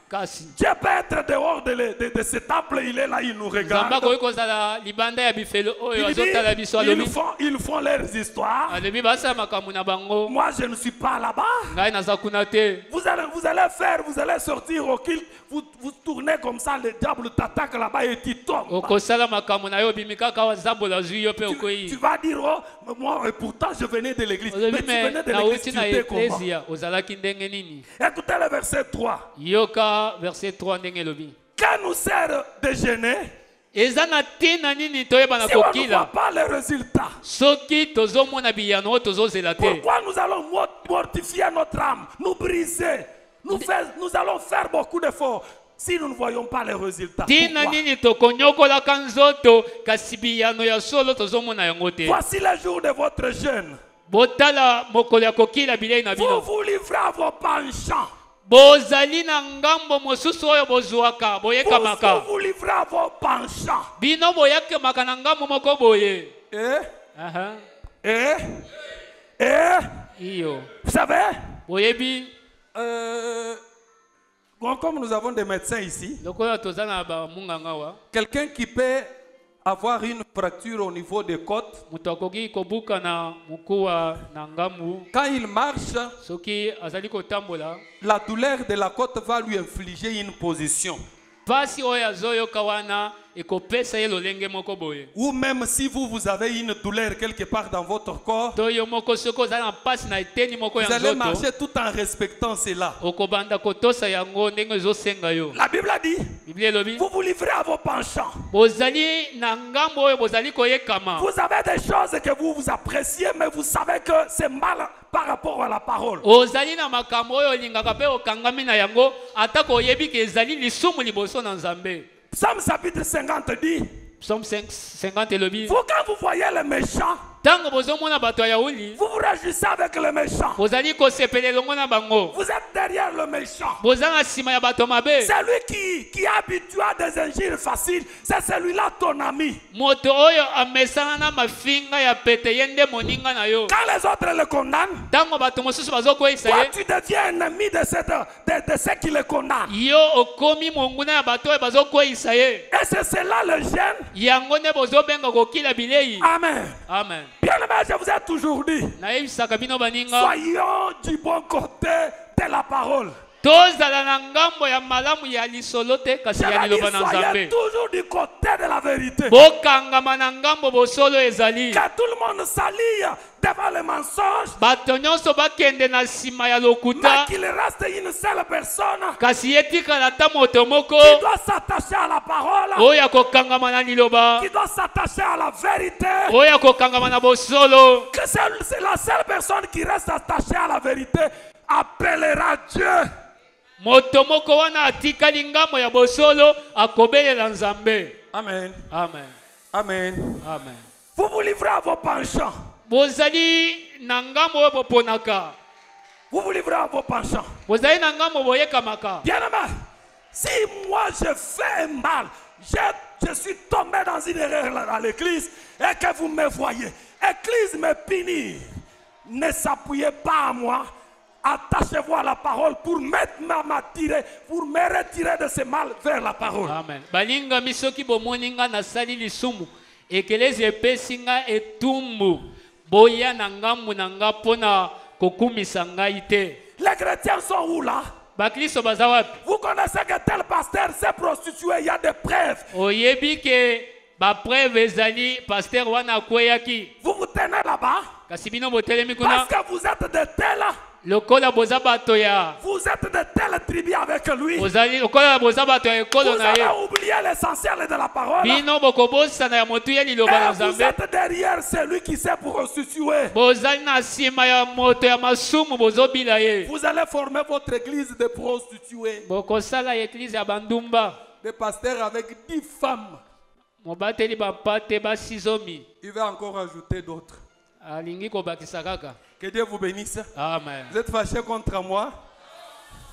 kasi
Dieu peut être dehors de ce temple, il est là, il nous
nzambe
regarde.
akoki kozala libanda ya bifelo oyo
Il dit,
azotala biso alobi
ils font leurs histoires.
alobi basala makambo na bango
Moi, je ne suis pas là-bas.
ngai naza kuna te.
Vous allez sortir au culte, vous tournez comme ça, le diable t'attaque là-bas et tu tombes.
okosala makambo na yo obimi kaka awa nzambo azwi yo mpe
Tu
okoyi
vas dire, oh, mais moi, et pourtant, je venais de l'église. Mais
olobi
tu venais
me
de l'église,
nauti
tu
na
étais comment?
eklesia ozalaki ndenge nini.
Écoutez le verset 3.
yoka verset 3 ndenge elobi
Que nous sert de gêner
eza na ntina nini toyeba na
si on ne voit
kokila
pas les résultats?
soki tozomona biyano oyo tozozela te.
Pourquoi nous allons mortifier notre âme, nous briser? Nous allons faire beaucoup d'efforts si nous ne voyons pas les résultats.
ntina
Pourquoi?
nini tokonyokolaka nzoto kasi biyano ya solo tozomona yango te.
Voici le jour de votre jeûne.
botala mokolo ya kokila bilei na
Vous
bino
vous livrez à vos penchants.
bozali na ngambo mosusu oyo bozwaka boyekamaka.
Vous vous livrez à vos penchants.
bino boyekemaka na ngambo moko boye.
Et,
Aha. iyo
vous savez,
boyebi
bon, comme nous avons des médecins ici,
lokola toza na bamunganga wa
quelqu'un qui peut avoir une fracture au niveau des côtes,
moto akoki kobuka na mokuwa na ngambu
quand il marche,
soki azali kotambola
la douleur de la côte va lui infliger une position.
pasi oyo azoyoka wana ekopesa ye lolenge moko boye.
Ou même si vous avez une douleur quelque part dans votre corps,
to yo moko soki ozali na mpasi na eteni moko
vous
ya
allez
nzoto
marcher tout en respectant cela.
okobanda kotosa yango ndenge ezosenga yo.
La Bible a dit,
biblia elobi
vous vous livrez à vos penchants.
bozali na ngambo oyo bozali koyekama.
Vous avez des choses que vous appréciez, mais vous savez que c'est mal par rapport à la parole.
ozali na makambo oyo olingaka mpe okangami na yango atako oyebi ke ezali lisumu liboso na nzambe.
Psaume chapitre 50 dit,
Psaume 50 elobi
vous quand vous voyez les méchants,
ntango bozomona bato ya yauli
vous vous réjouissez avec les méchants.
bozali kosepela elongo na bango.
Vous êtes derrière le méchant.
boza na nsima ya bato mabe.
Celui qui est habitué à des injures faciles, c'est celui-là ton ami.
moto oyo amesana na mafinga ya pete ye nde moninga na yo.
Quand les autres le condamnent,
ntango bato mosusu bazokweyisa
toi
ye
tu deviens ennemi de ceux qui le condamnent.
yo okomi monguna ya bato oyo bazokweyisa ye.
Et c'est cela le gêne.
yango nde bozobenga kokila bilei.
Amen.
amen.
Bien aimé, je vous ai toujours dit,
nayebisaka bino baninga
soyons du bon côté de la parole.
tozala na ngambo ya malamu ya lisolo te kasi
Je
ya
vais dire,
liloba na
soyez
nzambe.
toujours du côté de la vérité.
bokangama na ngambo bosolo ezali.
Que tout le monde s'allie devant le mensonge,
bato nyonso bakende na nsima ya
mais
lokuta
qu'il reste une seule personne
kasi etikala ata moto moko
qui doit s'attacher à la parole,
oyo akokangama na liloba
qui doit s'attacher à la vérité.
oyo akokangama na bosolo.
Que c'est la seule personne qui reste attachée à la vérité appellera Dieu.
moto moko wana atikali ngambo ya bosolo akobelela nzambe.
Amen.
amen
Amen.
amen.
Vous vous livrez à vos penchants.
bozali na ngambo oyo boponaka,
Vous vous livrez à vos penchants.
bozali na ngambo boyekamaka.
Bien-aimé, si moi je fais mal, je suis tombé dans une erreur à l'église et que vous me voyez, l'église me punit, ne s'appuyez pas à moi, attachez-vous à la parole pour me retirer de ce mal vers la parole.
Amen. Balingami soki bomoni nga nasali lisumu, ekelezi epesi nga etumbu, boya na ngambu na nga mpona kokumisa ngai te.
Les chrétiens sont où là?
Bakristo baza wapi?
Vous connaissez que tel pasteur s'est prostitué, il y a des preuves.
Oyebi ke ba preuve ezali pasteur wana akweyaki.
Vous vous tenez là-bas
Kasi bino botelemi kuna,
parce que vous êtes de tel,
lokola boza bato ya,
vous êtes de telle tribu avec lui.
ozali lokola boza bato ya ekolo
Vous
na ye.
avez oublié l'essentiel de la parole.
Bino bokobosana ya motu ya liloba na
Et vous
Nzambe.
êtes derrière celui qui s'est prostitué.
Bozali na nsima ya moto ya masumu bozobila ye.
Vous allez former votre église de prostituées.
Bokosala eglise ya bandumba.
Des pasteurs avec 10 femmes.
Mobateli bapate basizomi.
Il va encore ajouter d'autres.
Alingi kobakisa kaka.
Que Dieu vous bénisse.
Amen.
Vous êtes fâchés contre moi.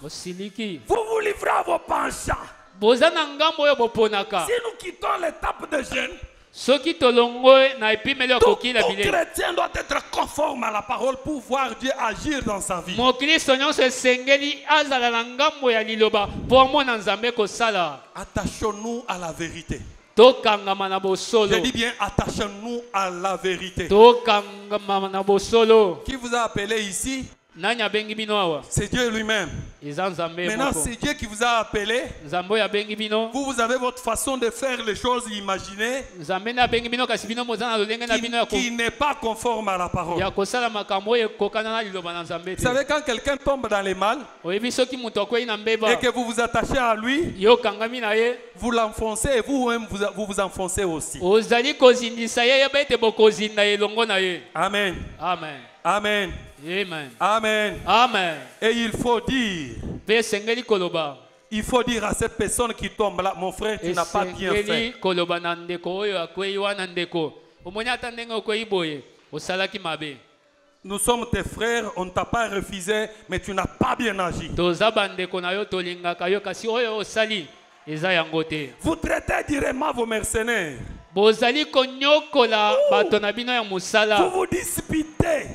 Bosiliki.
Vous vous livrez à vos penchants.
Boza na ngambo oyo boponaka.
Si nous quittons l'étape de jeûne,
Soki tolongo na epimeli ya
tout
kokila bilei.
chrétien doit être conforme à la parole pour voir Dieu agir dans sa vie.
Mokristo nyonso esengeli azala na ngambo ya liloba mpo amona Nzambe kosala.
Attachons-nous à la vérité.
Tokangama na bosolo.
Je dis bien, attachons-nous à la vérité.
Tokangama na bosolo.
Qui vous a appelé ici?
Nani abengi bino awa?
C'est Dieu lui-même.
Eza Nzambe
Maintenant,
moko.
c'est Dieu qui vous a appelé.
Nzambe oyo abengi bino.
Vous avez votre façon de faire les choses imaginées
Nzambe na abengi bino kasi bino moza na lolenge na bino
qui n'est pas conforme à la parole.
ya kosala makambo oyo ekokana na liloba na Nzambe
Vous
te.
savez, quand quelqu'un tombe dans les mal
Oyebi soki moto akwei na mbeba
et que vous vous attachez à lui,
yo okangami na ye,
vous l'enfoncez et vous-même vous enfoncez aussi.
ozali kozindisa ye yeba ete bokozinda elongo na ye.
Amen.
Amen.
Amen.
Amen.
Amen.
Amen.
Et il faut dire,
Pe sengeli koloba.
il faut dire à cette personne qui tombe là, mon frère, tu n'as pas bien fait.
Esengeli koloba na ndeko oyo akwei wana ndeko. Omoni ata ndenge okwei boye, osalaki mabe.
Nous sommes tes frères, on ne t'a pas refusé, mais tu n'as pas bien agi.
Toza bandeko na yo tolingaka yo kasi oyo osali eza yango te.
Vous traitez durement vos mercenaires.
Bozali konyokola bato na bino ya
Vous
musala.
vous disputez.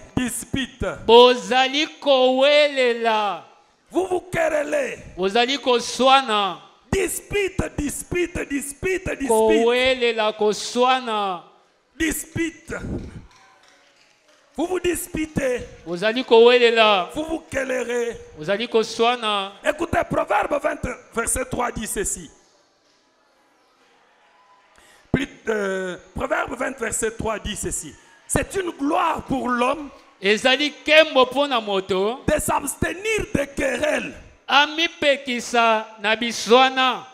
Bozali kowelela.
Vous vous querellez.
Bozali koswana.
Dispute.
Kowelela koswana.
Dispute. Vous vous disputez.
Bozali kowelela.
Vous vous querellez.
Bozali koswana.
Écoutez, Proverbe 20, verset 3 dit ceci. Proverbe 20, verset 3 dit ceci. C'est une gloire pour l'homme
Ezali kembo pona moto.
de s'abstenir de querelles.
Amipekisa na biswana.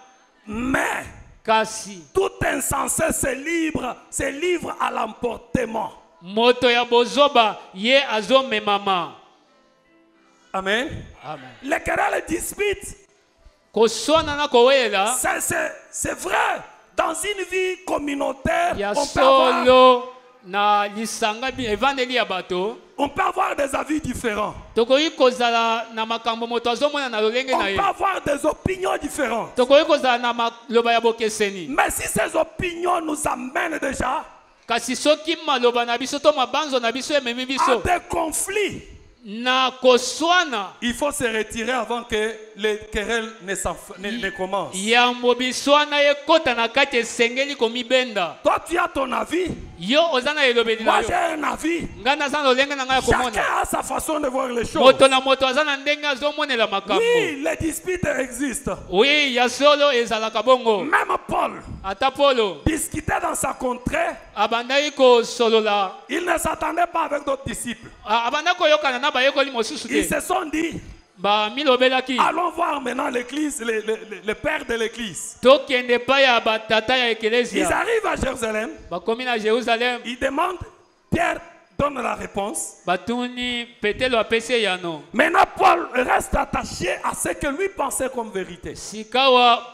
Mais
Kasi.
tout insensé se livre à l'emportement.
Moto ya bozoba ye azome mama.
Amen.
Amen.
Les querelles disputes,
Koswana na kowelela.
c'est vrai. Dans une vie communautaire,
Ya solo na lisanga bi evandeli ya bato.
on peut avoir des avis différents.
Tokoyi kozala na makambo moto azomona na lolenge
On
na ye.
peut avoir des opinions différentes.
Tokoyi kozala na maloba ya bokeseni.
Mais si ces opinions nous amènent déjà
Kasi soki maloba na biso to mabanzo na biso ememi
à
biso
des conflits,
na koswana
il faut se retirer avant que les querelles ne commencent.
yambo biswana ekota na kati esengeli komibenda.
Toi, tu as ton avis.
Yo oza na elobeli na
Moi,
yo.
j'ai un avis.
Nga naza na lolenge na ngai ya
Chacun
komona.
a sa façon de voir les choses.
Moto na moto aza na ndenge azomonela makambo.
Oui, les disputes existent.
Oui, ya solo ezalaka bongo.
Même Paul
Ata Polo
discutait dans sa contrée.
abandaki kosolola.
Il ne s'attendait pas avec d'autres disciples.
Abandaki koyokana na bayekoli mosusu
Ils
te.
se sont dit,
Bamilobelaki.
allons voir maintenant l'église, le père de l'église.
Tokende pa ya batata ya
Ils
ekelezia.
arrivent à Jérusalem.
Bakomi na Jérusalem.
Ils demandent, Pierre donne la réponse.
Batuni petelo apesi yano.
Maintenant, Paul reste attaché à ce que lui pensait comme vérité.
Sikawa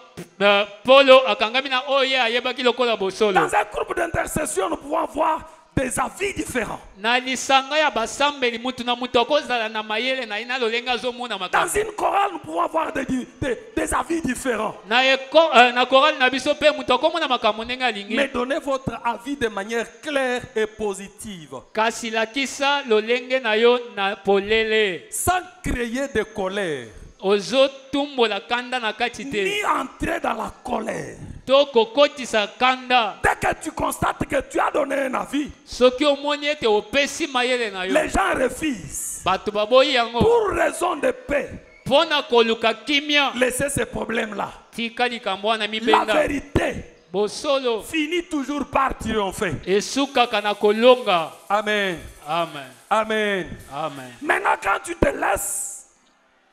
Polo akangami na oye ayebaki lokola bosolo.
Dans un groupe d'intercession, nous pouvons voir des avis différents.
Na lisanga ya basambeli mutu na mutu akozala na mayele na ina lolenga zomona
Dans
makambo.
une chorale, nous pouvons avoir des avis différents.
Na chorale na biso pe mutu akomona makambo ndenge alingi.
Mais donnez votre avis de manière claire et positive.
Kasi lakisa lolenge na yo na polele.
Sans créer de colère.
Ozo tumbo la kanda na kati te.
Ni entrer dans la colère.
To kokotisa kanda.
Dès que tu constates que tu as donné un avis,
Soki omoni ete opesi mayele na yo.
les gens refusent.
Bato baboyi yango.
Pour raison de paix.
Pona koluka kimia.
Laissez ces problèmes-là.
Tika likambo wana
La
mibenda.
vérité
Bosolo.
finit toujours par triompher.
Esuka kana kolonga.
Amen.
Amen.
Amen.
Amen.
Maintenant, quand tu te laisses,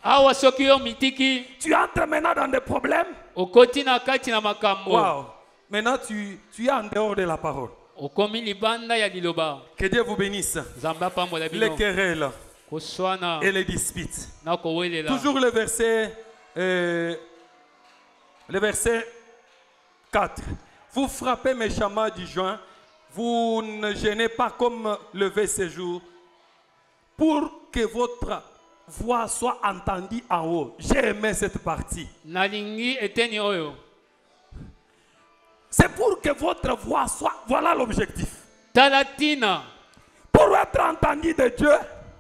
Awa soki yo mitiki.
tu entres maintenant dans des problèmes.
Okoti na kati na makambo.
Wow. Maintenant, tu es en dehors de la parole.
Okomi libanda ya liloba.
Que Dieu vous bénisse.
Zamba pambola
Les
bino.
querelles
Koswana.
et les disputes.
Na kowelela.
Toujours le verset 4. Vous frappez méchamment du joint, vous ne gênez pas comme le verset jour, pour que votre voix soit entendue en haut. J'ai aimé cette partie.
Nalingi eteni oyo.
C'est pour que votre voix soit... Voilà l'objectif.
Talatina.
Pour être entendu de Dieu,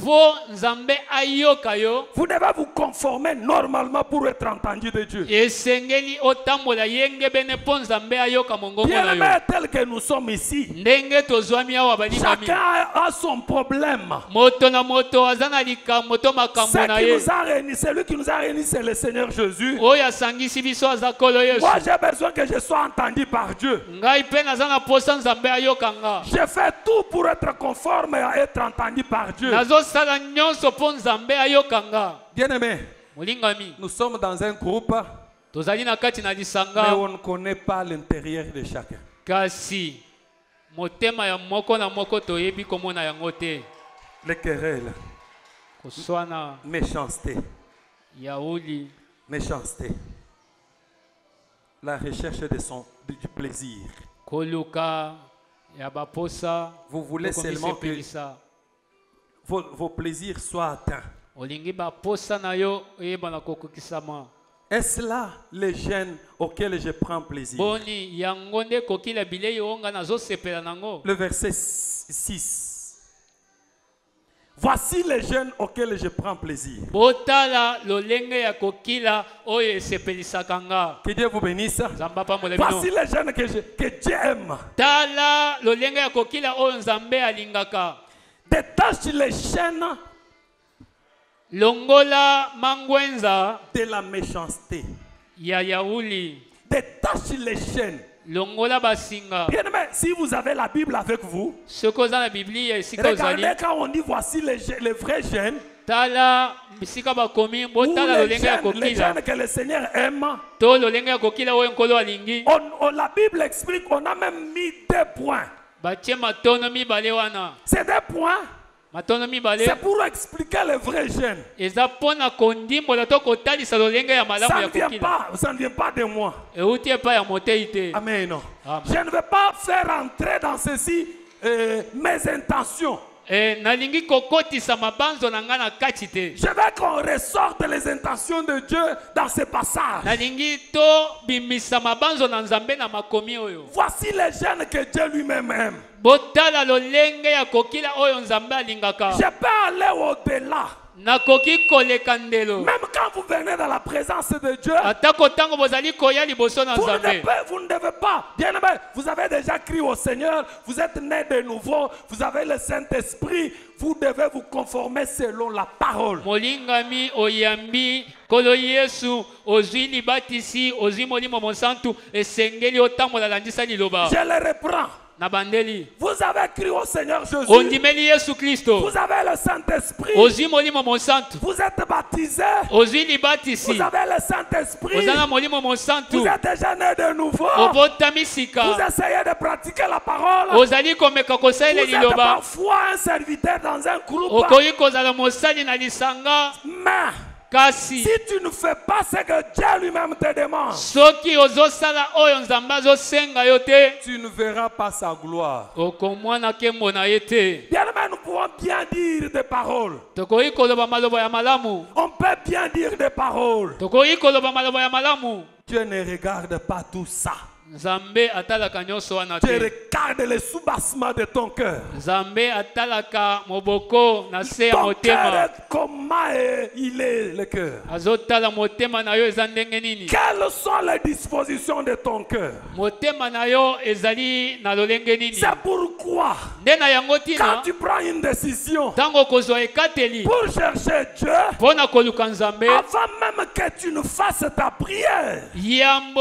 Po nzambe ayoka yo.
vous devez vous conformer normalement pour être entendu de Dieu.
Esengeli otambola yenge bene po nzambe ayoka mongongo na yo.
Bien-aimés tel que nous sommes ici,
Ndenge tozwami awa balingami.
chacun a son problème.
Moto na moto azana likambo to makambo na ye.
Celui qui nous a réunis, c'est le Seigneur Jésus.
Oyo asangisi biso aza kolo Yesu.
Moi, j'ai besoin que je sois entendu par Dieu.
Ngai pe naza na posa nzambe ayoka nga.
Je fais tout pour être conforme et être entendu par Dieu.
Nazosala nyonso po nzambe ayoka nga.
Bien-aimés,
Molingami.
nous sommes dans un groupe,
Tozali na kati na
mais
lisanga.
on ne connaît pas l'intérieur de chacun.
Kasi motema ya moko na moko toyebi komona yango te.
Les querelles,
Koswana
méchanceté,
yauli.
méchanceté. La recherche du plaisir.
Koluka ya baposa.
Vous voulez seulement que vos plaisirs soient atteints.
Olingi baposa na yo oyebana kokokisama.
Est-ce là les gènes auxquels je prends plaisir?
Boni yango nde kokila bilei onga nazosepela nango.
Le verset 6. Voici les gènes auxquels je prends plaisir.
Botala lolenge ya kokila oyo esepelisaka nga.
Que Dieu vous bénisse.
Nzamba pambola bino.
Voici les gènes que Dieu aime.
Tala lolenge ya kokila oyo nzambe alingaka.
Détache les chaînes
Longola mangwenza
de la méchanceté.
ya yauli.
Détache les chaînes.
Longola basinga.
Bien-aimés, si vous avez la Bible avec vous,
Soko za na Biblia esika ozali.
regardez quand on dit voici les vrais gènes.
Tala bisika bakomi
Ou
botala
les
lolenge ya kokila.
gènes que le Seigneur aime.
To lolenge ya kokila oyo nkolo alingi.
La Bible explique, on a même mis 2 points.
Batie matono mibale wana.
Ces 2 points,
Matono mibale.
c'est pour expliquer les vrais gènes.
Eza pona kondimbola to kotalisa lolenge ya malamu ya kokila.
Ça ne vient pas de moi.
Euti epa ya motei te.
Amen.
Amen.
Je ne vais pas faire entrer dans ceci mes intentions.
Nalingi kokotisa mabanzo na nga na kati te.
Je veux qu'on ressorte les intentions de Dieu dans ce passage.
Nalingi to bimisa mabanzo na nzambe na makomi oyo.
Voici les gènes que Dieu lui-même aime.
Botala lolenge ya kokila oyo nzambe alingaka.
Je peux aller au-delà.
Nakoki koleka ndelo.
Même quand vous venez dans la présence de Dieu,
Atako tango bozali koya liboso na nzambe.
vous ne devez pas. Bien-aimé, vous avez déjà crié au Seigneur, vous êtes né de nouveau, vous avez le Saint-Esprit, vous devez vous conformer selon la parole.
Molingami oyambi kolo Yesu ozwi libatisi ozwi molimo monsantu esengeli otambola landisa liloba.
Je le reprends.
Nabandeli.
Vous avez crié au Seigneur Jésus.
Ondimeli Yesu Kristo.
Vous avez le Saint-Esprit.
Ozwi molimo monsantu.
Vous êtes baptisé.
Ozwi libatisi.
Vous avez le Saint-Esprit.
Ozana molimo monsantu.
Vous êtes déjà né de nouveau.
Obotami sika.
Vous essayez de pratiquer la parole.
Ozali komeka kosalela
Vous êtes
liloba.
parfois un serviteur dans un groupe.
Okoyi kozala mosali na lisanga.
Mais
kasi
si tu ne fais pas ce que Dieu lui-même te demande,
soki ozosala oyo nzambe azosenga yo te
tu ne verras pas sa gloire.
okomona nkembo na ye te.
Bien-aimés, nous pouvons bien dire des paroles.
Tokoki koloba maloba ya malamu.
On peut bien dire des paroles.
Tokoki koloba maloba ya malamu.
Dieu ne regarde pas tout ça.
Nzambe atalaka nyonso wana
Dieu
te.
regarde les soubassements de ton cœur.
Nzambe atalaka moboko na se ya
Ton
motema.
cœur, comment il est le cœur?
Azotala motema na yo eza ndenge nini.
Quelles sont les dispositions de ton cœur?
Motema na yo ezali na lolenge nini.
C'est pourquoi,
Nde na yango
quand
tina
tu prends une décision
tango kozwa ekateli
pour chercher Dieu,
mpona koluka nzambe
avant même que tu ne fasses ta prière,
yambo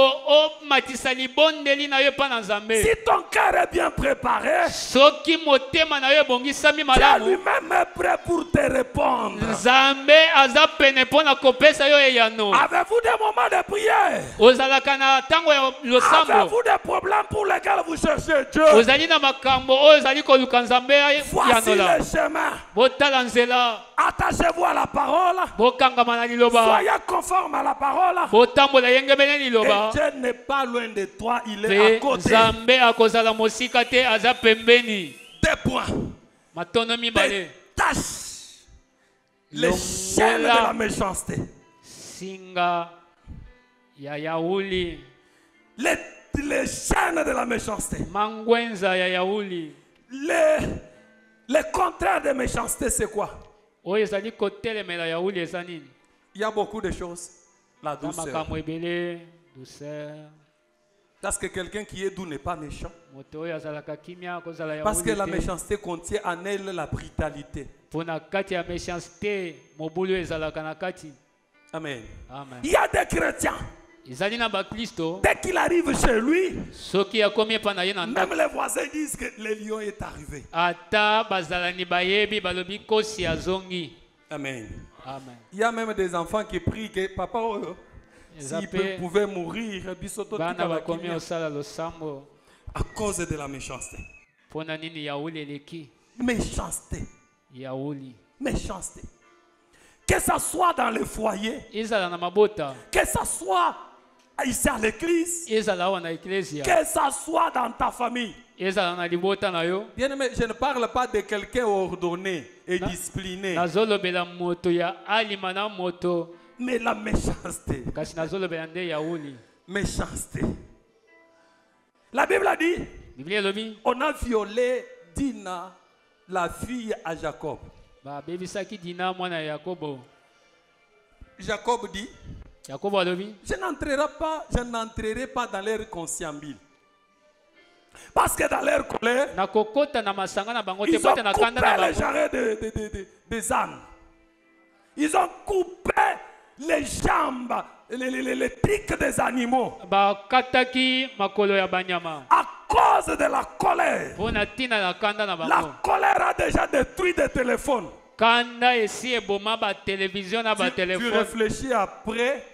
omatisa libondeli na yo epa na nzambe.
si ton cœur est bien préparé,
Soki motema na yo ebongisami
Dieu
malamu
lui-même est prêt pour te répondre.
nzambe aza pene mpona kopesa yo eyano.
Avez-vous des moments de prière?
Ozalaka na ntango ya losambo.
Avez-vous des problèmes pour lesquels vous cherchez Dieu?
Ozali na makambo oyo ezali koluka nzambe
Voici
yanola.
le chemin.
Botala nzela.
Attachez-vous à la parole.
Bokangama na liloba.
Soyez conforme à la parole.
Botambola yengemene
Et
liloba.
Dieu n'est pas loin de toi, il est à
Pe
côté.
nzambe akozala mosika te aza pembeni.
Des points.
Matono mibale.
Détache les chaînes de la méchanceté.
Singa ya yauli.
Les chaînes de la méchanceté.
Mangwenza ya yauli.
Les contraires de méchanceté, c'est quoi?
Oyo ezali kotelemela yauli eza nini?
Il y a beaucoup de choses. La douceur.
Makambo ebele, douceur.
Parce que quelqu'un qui est doux n'est pas méchant.
Moto oyo azalaka kimia kozala yauli.
Parce que la méchanceté contient en elle la brutalité.
Pona kati ya méchanceté, mobulu ezalaka na kati.
Amen.
Amen.
Il y a des chrétiens.
Ezali na ba Kristo.
Dès qu'il arrive chez lui,
Soki akomi epa na ye na
même
ndako.
les voisins disent que le lion est arrivé.
Ata bazalani bayebi balobi kosi azongi.
Amen.
Amen.
Il y a même des enfants qui prient que papa, s'il pouvait mourir,
Bana bakomi osala losambo.
à cause de la méchanceté.
Pona nini yauli eleki?
Méchanceté.
Yauli.
Méchanceté. Que ça soit dans le foyer,
Ezala na mabota.
que ça soit ici à l'église,
Ezala wana eklesia.
que ça soit dans ta famille.
Ezala na libota na yo.
Bien aimé, je ne parle pas de quelqu'un ordonné et discipliné,
Nazolobela moto ya alima na moto.
mais la méchanceté.
Kasi nazolobela nde yauli.
Méchanceté. La Bible a dit,
Biblia elobi
on a violé Dina, la fille à Jacob.
ba bebisaki Dina mwana ya Yakobo.
Jacob dit,
Yakobo alobi
je n'entrerai pas dans leur conciliabule. Parce que dans leur colère,
nakokota na masanga na bango te
ils ont
bota na kanda na
coupé les
bango.
jarrets des ânes. Ils ont coupé les jambes, les pics des animaux.
Bakataki makolo ya banyama.
À cause de la colère.
Pona tina na kanda na bango.
La colère a déjà détruit des téléphones.
Kanda esi eboma ba télévision na ba
Tu
téléphone.
réfléchis après,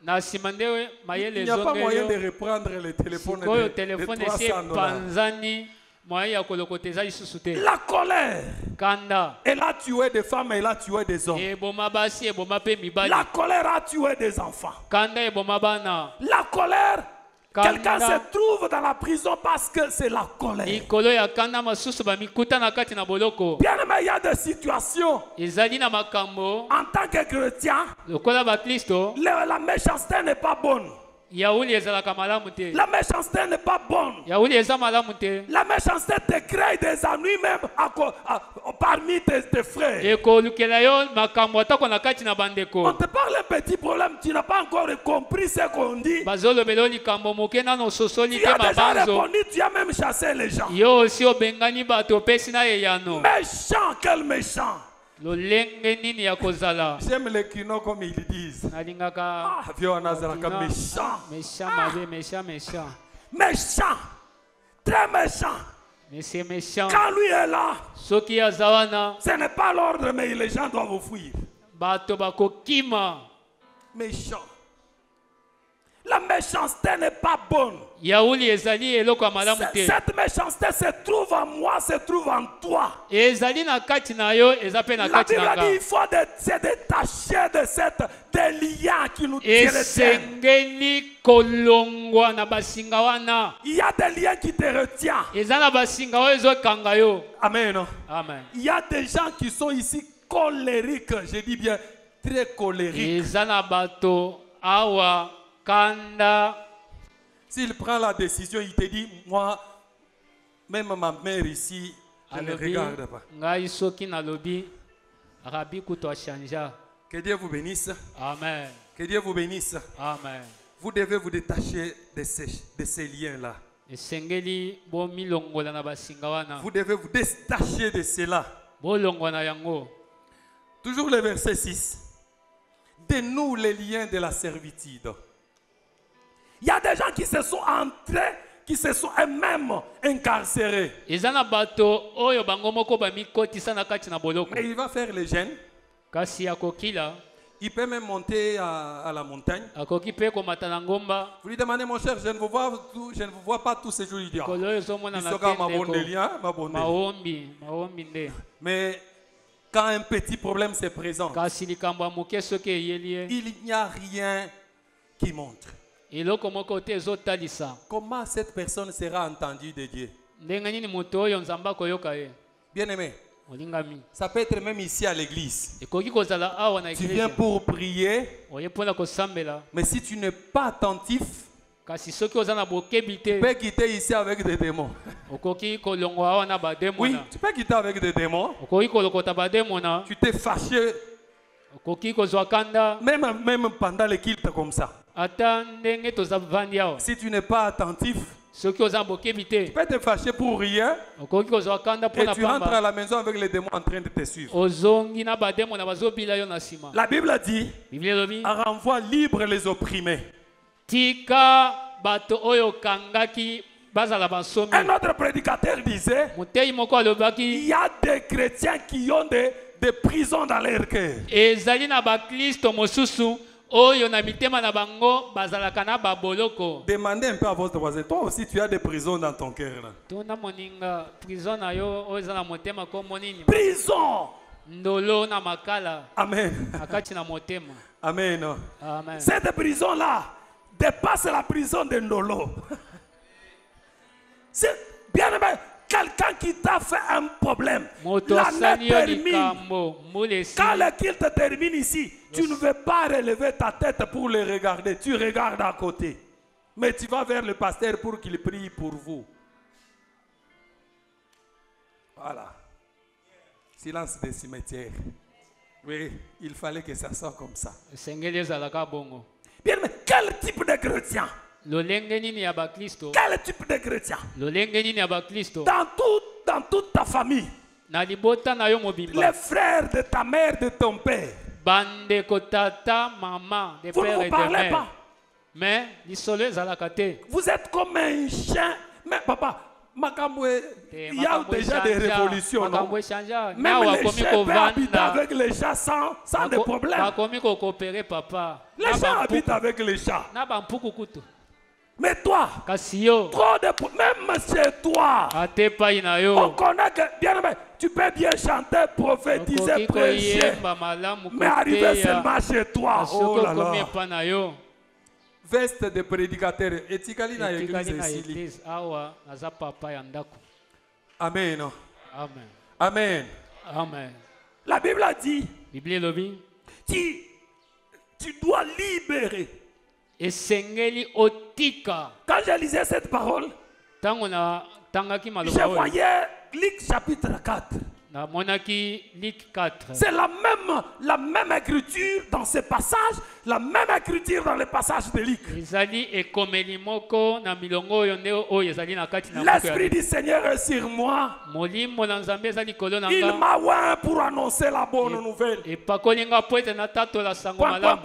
Na simande mayele
il n'y a pas moyen de
zongeyo.
reprendre le téléphone
Koyo
de
téléphone esi
300 $.
panzani moyen ya kolokoteza lisusu te.
La colère,
Kanda
elle a tué des femmes, elle a tué des hommes.
eboma basi eboma pe mibali.
La colère a tué des enfants.
Kanda eboma bana.
La colère, quelqu'un
Kanda.
se trouve dans la prison parce que c'est la colère.
Likolo ya kanda masusu bamikuta na kati na boloko.
Bien aimé, il y a des situations,
Ezali na makambo
en tant que chrétien,
lokola ba Kristo
la méchanceté n'est pas bonne.
yauli ezalaka malamu te.
La méchanceté n'est pas bonne.
Yauli eza malamu te.
La méchanceté te crée des ennuis même parmi tes frères.
Ekolukela yo makambo atako na kati na
On
bandeko.
te parle un petit problème, tu n'as pas encore compris ce qu'on dit.
Bazolobela likambo moke nano sosoli
Tu
te
as déjà
mabanzo.
répondu, tu as même chassé les gens.
Yo osi obengani bato opesi na eyano.
Méchant, quel méchant.
Lolenge nini ya kozala.
J'aime les kino comme ils disent.
Nalingaka
Ah, vieux Nazaraka,
kino-
méchant.
méchant mabe méchant.
Méchant. Très méchant.
Mais c'est méchant.
Quand lui est là,
Soki azawana
ce n'est pas l'ordre, mais les gens doivent fuir.
bato bakokima.
Méchant. La méchanceté n'est pas bonne.
yauli ezali eloko ya malamu te.
Cette méchanceté se trouve en moi, se trouve en toi.
Ezali na kati na yo, eza pe na
La
kati
Bible
na
a dit
nga.
il faut se détacher de des liens qui nous tiennent.
Esengeli kolongwa na basinga wana.
Il y a des liens qui te retiennent.
Eza na basinga oyo ezokanga yo.
Amen.
Amen.
Il y a des gens qui sont ici colériques, je dis bien très colériques.
Eza na bato awa kanda.
S'il prend la décision, il te dit, moi, même ma mère ici, je ne regarde pas.
Ngai soki na lobi rabi kuto chanja.
Que Dieu vous bénisse.
Amen.
Que Dieu vous bénisse.
Amen.
Vous devez vous détacher de ces liens-là.
Esengeli bo milongola na basinga wana.
Vous devez vous détacher de cela.
Bo longwa na yango.
Toujours le verset 6. Dénoue les liens de la servitude. Il y a des gens qui se sont entrés, qui se sont eux-mêmes incarcérés.
Ezana bato oyo bango moko ba mikotisa na kati na boloko.
Mais il va faire les jeûnes.
Kasi akokila.
Il peut même monter à la montagne.
Akoki pe ko matana ngomba.
Vous lui demandez, mon cher, je ne vous vois pas tous ces jours. Il dit,
Koloyo zomona na
maombi
nde.
Mais quand un petit problème se présente,
Kasi likambo moke soki eyeli.
il n'y a rien qui montre.
Eloko moko te ezotalisa.
Comment cette personne sera entendue de Dieu?
Ndenge nini moto oyo nzamba koyoka ye.
Bien aimé,
Olingami.
ça peut être même ici à l'église.
Ekoki kozala awa na
Tu viens
iglesia.
pour prier,
Oye pona kosambela.
mais si tu n'es pas attentif,
Kasi soki oza na bokebi
tu
te.
peux quitter ici avec des démons.
Okoki kolongwa awa na
Oui,
bademona.
tu peux quitter avec des démons.
Okoki kolokota bademona.
Tu t'es fâché,
Okoki kozwa kanda.
même pendant le culte comme ça.
Ata ndenge toza vandi awa.
Si tu n'es pas attentif,
Soki oza bokebi te.
tu peux te fâcher pour rien
Okoki kozwa kanda
et
pona
tu rentres à
pamba.
la maison avec les démons en train de te suivre.
Ozongi na bademona bazobila yo na sima.
La Bible a dit,
Biblia lobi.
renvoie libre les opprimés.
Tika bato oyo kangaki bazala basomi.
Un autre prédicateur disait,
Mutei moko
il
alobaki.
y a des chrétiens qui ont des prisons dans leur cœur.
Ezali na bakristo mosusu oyo na mitema na bango bazalaka na baboloko.
Demandez un peu à votre voisin, toi aussi tu as des prisons dans ton cœur. Là.
Tona moninga prison na yo oyo eza na motema ko monini.
Prison!
Ndolo na makala
Amen.
akati na motema.
Amen.
Amen.
Cette prison-là dépasse la prison de Ndolo. C'est bien aimé. Quelqu'un qui t'a fait un problème,
Moto
l'année
asani yo
termine.
likambo mulesi.
Quand le culte termine ici, tu ne veux pas relever ta tête pour le regarder. Tu regardes à côté. Mais tu vas vers le pasteur pour qu'il prie pour vous. Voilà. Silence des cimetières. Oui, il fallait que ça soit comme ça.
Sengeli ezalaka bongo.
Bien, mais quel type de chrétien?
Lolenge nini ya bakristo?
Quel type de chrétien?
Lolenge nini ya bakristo?
Dans toute ta famille,
Na libota na yo mobimba.
les frères de ta mère, de ton père,
Bande kotata mama de
vous ne
père
vous
et de
parlez
mère.
pas.
Mais lisolo ezalaka te.
Vous êtes comme un chien. Mais papa, Makambwe, il y a
Makambo
déjà des
echanja,
révolutions, non?
makambo echanja.
Même
Nawa
les
komi
chiens peuvent habiter
kovanda.
avec les chats sans des problèmes.
Bakomi kokopere papa.
Les chats habitent avec les chats.
Na bampuku kutu.
Mais toi,
Kasi yo
trop de même chez toi,
ate pai na
on
yo.
connaît que, bien aimé, tu peux bien chanter, prophétiser,
Okoki
prêcher,
koyemba malamu
mais arriver
koteya.
seulement chez toi, oh
Soki
là
okomi
là.
epa na yo.
Veste de prédicateur, etikali na
Etikali
église
na
ici.
église awa naza papa ya ndako.
Amen.
Amen.
Amen.
Amen.
La Bible a dit,
Biblia elobi
tu dois libérer.
esengeli otika.
Quand je lisais cette parole,
Tango na tangaki
je
maloba oyo.
voyais Luc chapitre 4.
Na monaki Luc 4.
C'est la même écriture dans ce passage, la même écriture dans le passage de Luc.
Ezali ekomeli moko na milongo oyo nde oyo ezali na kati na buku ya
L'Esprit du Seigneur est sur moi.
Molimo na Nzambe ezali likolo na
Il
nga.
m'a oint pour annoncer la bonne nouvelle.
Epakoli nga po ete natatola sango malamu.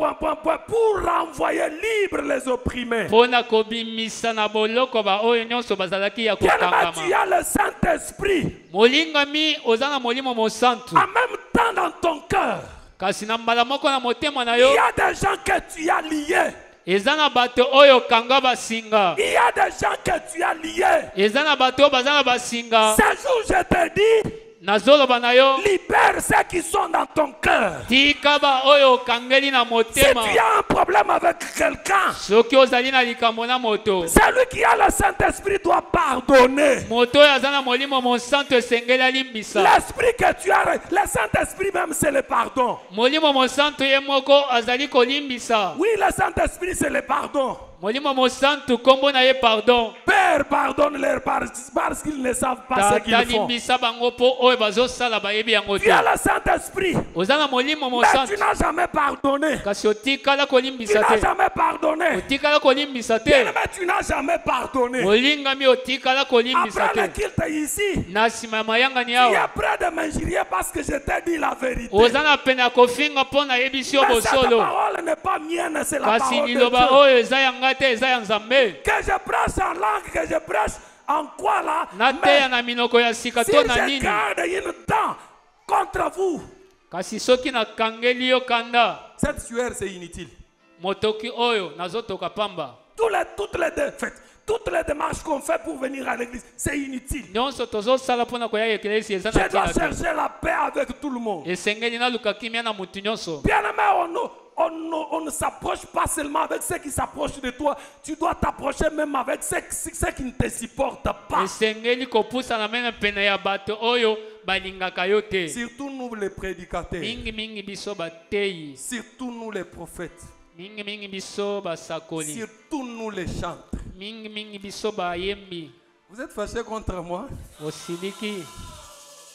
Pour renvoyer libre les opprimés.
Mpona kobimisa na boloko ba oyo nyonso bazalaki ya
Bien-aimé,
kokangama.
tu as le Saint-Esprit.
Molingami oza na molimo mosantu.
En même temps dans ton cœur,
Kasi na mbala moko na motema na
il
yo
y a des gens que tu as liés.
ezana bato oyo kanga basinga.
Il y a des gens que tu as liés.
Ezana bato bazana basinga.
Ce jour, je te dis,
Nazoloba na yo.
libère ceux qui sont dans ton cœur.
Tika ba oyo kangeli na
Si
motema.
tu as un problème avec quelqu'un,
Soki ozali na likambo na moto.
celui qui a le Saint-Esprit doit pardonner.
Moto oyo aza na molimo monsanto esengeli alimbisa.
L'esprit que tu as, le Saint-Esprit même, c'est le pardon.
Molimo monsanto ye moko azali kolimbisa.
Oui, le Saint-Esprit, c'est le pardon.
Molimo monsanto kombo na ye pardon.
Père, pardonne-leur parce qu'ils ne savent pas ce qu'ils
Tata
font.
limbisa bango po oyo bazosala bayebi yango
Tu
te.
as le Saint-Esprit,
Oza na molimo
mais
monsanto.
tu n'as jamais pardonné.
Kasi otikala
Tu
kolimbisa
n'as
te.
jamais pardonné.
Otikala kolimbisa te.
Mais tu n'as jamais pardonné.
Olingami otikala kolimbisa
Après le
te.
culte ici,
Na nsima ya mayangani
tu es
awa.
prêt de m'injurier parce que je t'ai dit la vérité.
Oza na pene ya kofinga mpo na yebisi yo
Mais cette
bosolo.
parole n'est pas mienne, c'est la
Kasi
parole de
liloba
Dieu.
oyo eza yanga te eza ya nzambe.
Que je prêche en langue, que je prêche en quoi là.
Nateya na minoko ya sika
Si
to na
je
nini.
garde une dent contre vous,
Kasi soki nakangeli yo kanda.
cette sueur c'est inutile.
Motoki oyo nazotoka pamba.
Toutes les démarches qu'on fait pour venir à l'église, c'est inutile.
Nyonso tozosala mpona koya ekelesi eza
Je
na
dois
ntina te.
chercher la paix avec tout le monde.
Esengeli naluka kimia na mutu nyonso.
Bien aimé, on ne s'approche pas seulement avec ceux qui s'approchent de toi. Tu dois t'approcher même avec ceux qui ne te supportent pas.
Esengeli kopusana mena pene ya bato oyo balingaka yo te.
Surtout nous les prédicateurs.
Mingi biso bateyi.
Surtout nous les prophètes.
Mingi biso basakoli.
Surtout nous les chantres.
Mingi biso bayembi.
Vous êtes fâchés contre moi?
Osiliki.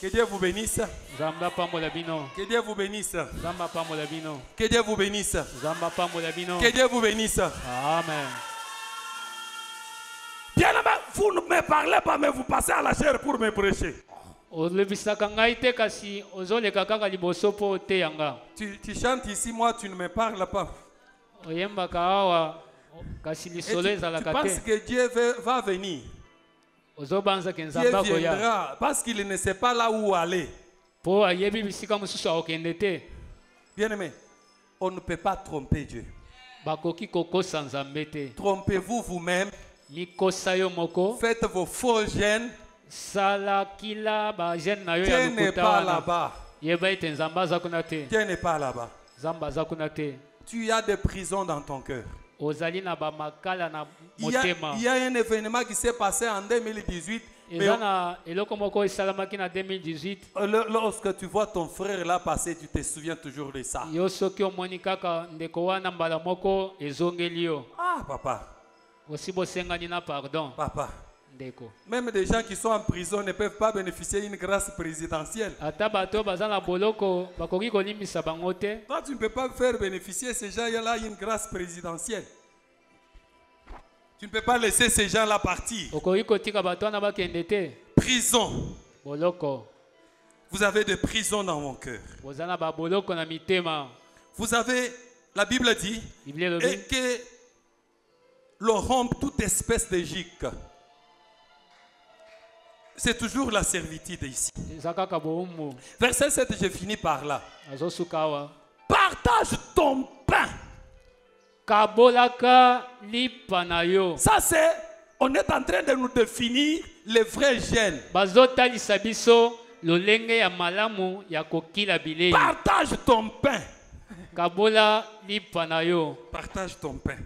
Que Dieu vous bénisse.
Zamba pambola bino.
Que Dieu vous bénisse.
Zamba pambola bino.
Que Dieu vous bénisse.
Zamba pambola bino.
Que Dieu vous bénisse.
Amen.
Bien aimé, vous ne me parlez pas, mais vous passez à la chair pour me prêcher.
Olebisaka ngai te kasi ozoleka kaka liboso po oteyanga.
Tu chantes ici, moi tu ne me parles pas.
Oyembaka awa kasi
Et
lisolo
tu
ezalaka
penses
te.
que Dieu va venir.
Ozobanza ke
Dieu
nzambe akoya.
viendra parce qu'il ne sait pas là où aller.
Po ayebi bisika mosusu akokende te.
Bien aimé, on ne peut pas tromper Dieu.
Bakoki kokosa nzambe te.
Trompez-vous vous-même.
Mikosa yo moko.
Faites vos faux gènes.
Sala kila ba jeune na yo
Dieu
ya
n'est
lokuta
pas
wana.
là-bas.
Yeba ete nzambe aza kuna te.
Dieu n'est pas là-bas.
Nzambe aza kuna te.
Tu as des prisons dans ton cœur.
Ozali na ba makala na
Il y
motema.
a un événement qui s'est passé en 2018. Mais
Eza na eloko moko esalamaki na 2018.
lorsque tu vois ton frère là passer, tu te souviens toujours de ça.
Yo soki omoni kaka ndeko wana mbala moko ezongeli yo.
Ah, papa.
Osi bosengani na pardon.
Papa.
Ndeko.
Même des gens qui sont en prison ne peuvent pas bénéficier d'une grâce présidentielle.
Ata bato baza na boloko bakoki kolimbisa bango te.
Toi, tu ne peux pas faire bénéficier ces gens-là une grâce présidentielle. Tu ne peux pas laisser ces gens-là partir.
Okoki kotika bato wana bakende te.
Prison.
Boloko.
Vous avez des prisons dans mon cœur.
Bozana ba boloko na mitema.
Vous avez, la Bible dit,
Bible lobi.
et que l'on rompt toute espèce de gigue. C'est toujours la servitude ici.
Zakaka boumou.
Verset 7, je finis par là.
Azosukawa.
Partage ton pain.
Kabolaka lipanayo.
Ça c'est, on est en train de nous définir les vrais gènes.
Bazotalisa biso lolenge ya malamu ya kokila bilei.
Partage ton pain.
Kabola lipanayo.
Partage ton pain.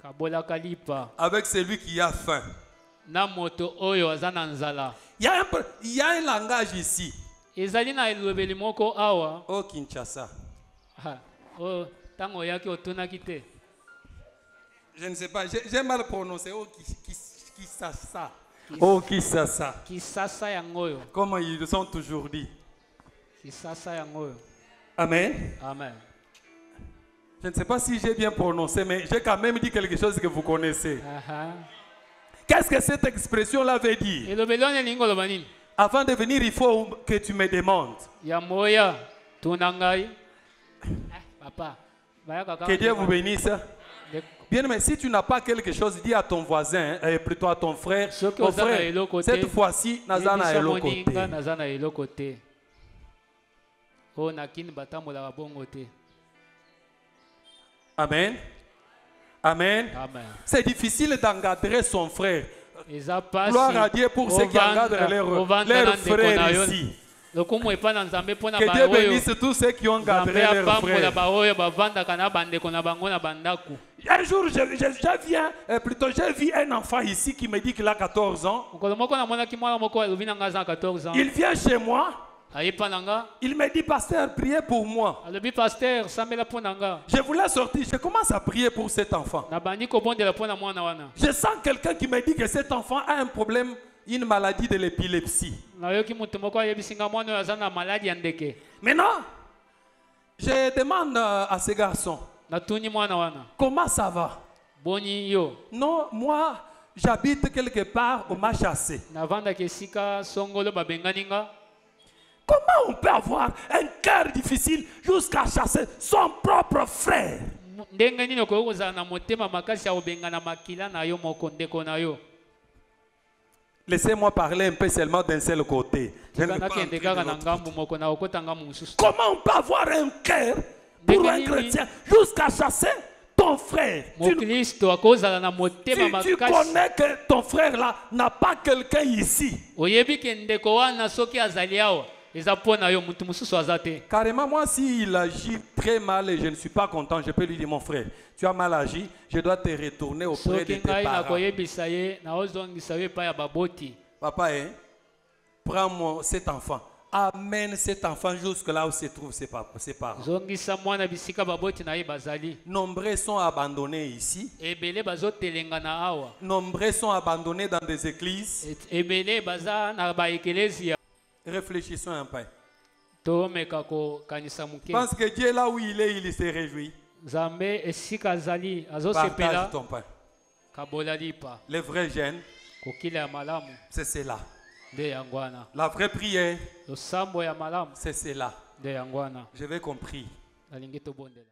Kabolaka lipa.
Avec celui qui a faim.
Na moto oyo azana nzala.
Il y a un langage ici.
Ezali na elobeli moko awa.
Oh Kinshasa.
Oh tango yaki otunaki te.
Je ne sais pas, j'ai mal prononcé. Oh Kisasa. Oh Kisasa.
Kisasa yangoyo.
Comme ils sont toujours dit.
Kisasa yangoyo.
Amen.
Amen.
Je ne sais pas si j'ai bien prononcé, mais j'ai quand même dit quelque chose que vous connaissez. Qu'est-ce que cette expression-là veut dire? Avant de venir, il faut que tu me demandes. Que Dieu vous bénisse. Bien, mais si tu n'as pas quelque chose, dis à ton voisin, plutôt à ton frère, mon frère, cette fois-ci, Nazana est l'autre côté. Amen. Amen.
Amen.
C'est difficile d'encadrer son frère.
Eza pasi
Gloire à Dieu pour ceux qui encadrent leurs frères ici.
lokumu epa na nzambe mpona
Que Dieu bénisse tous ceux qui ont encadré
nzambe
leurs
apambola
frères.
baoyo bavandaka na bandeko na bango na bandako.
Un jour, j'ai vu un enfant ici qui me dit qu'il a 14 ans.
mokolo moko namonaki mwana moko alobi na nga aza na 14 ans
Il vient chez moi.
ayepa na nga
Il me dit, pasteur, priez pour moi.
alobi paster sambela mpo na nga
Je voulais sortir. Je commence à prier pour cet enfant.
nabandi kobondela mpo na mwana wana
Je sens quelqu'un qui me dit que cet enfant a un problème, une maladie de l'épilepsie.
nayoki moto moko ayebisi nga mwana oyo aza na maladi ya ndeke.
Maintenant, je demande à ce garçon,
natuni mwana wana
comment ça va?
boni yo
Non, moi, j'habite quelque part au Machassé.
navandaka esika songolo babengani nga.
Comment on peut avoir un cœur difficile jusqu'à chasser son propre frère?
ndenge nini okoki kozala na motema makasi ya kobengana makila na yo moko ndeko na yo.
Laissez-moi parler un peu seulement d'un seul côté. Je ne vais pas entrer
nakende
de
kaka na
l'autre
ngambu
côté.
moko na okota ngambu mosusu.
Comment on peut avoir un cœur pour un chrétien jusqu'à chasser ton frère?
mokristo akozala na motema
Tu
makasi
connais que ton frère là n'a pas quelqu'un ici.
oyebi ke ndeko wana soki azali awa eza mpo na yo mutu mosusu aza te.
Carrément, moi, s'il agit très mal et je ne suis pas content, je peux lui dire, mon frère, tu as mal agi, je dois te retourner auprès de
soki
tes
ngai
parents.
nakoyebisa ye naozongisa yo epai ya baboti.
Papa, hein, prends cet enfant. Amène cet enfant jusque là où se trouvent ses parents.
zongisa mwana bisika baboti na ye bazali.
Nombreux sont abandonnés ici.
ebele bazotelenga na awa.
Nombreux sont abandonnés dans des églises.
ebele baza na baekelezia.
Réfléchissons un peu.
tomeka kokanisa
Je
moke.
pense que Dieu, là où il est, il se réjouit.
nzambe esika azali azosepela
Partage ton pain.
kabola lipa
Les vrais jeunes,
kokila ya malamu
c'est cela.
nde yango wana.
La vraie prière,
losambo ya malamu
c'est cela.
nde yango wana
Je vais compris.
nalingi tobondela.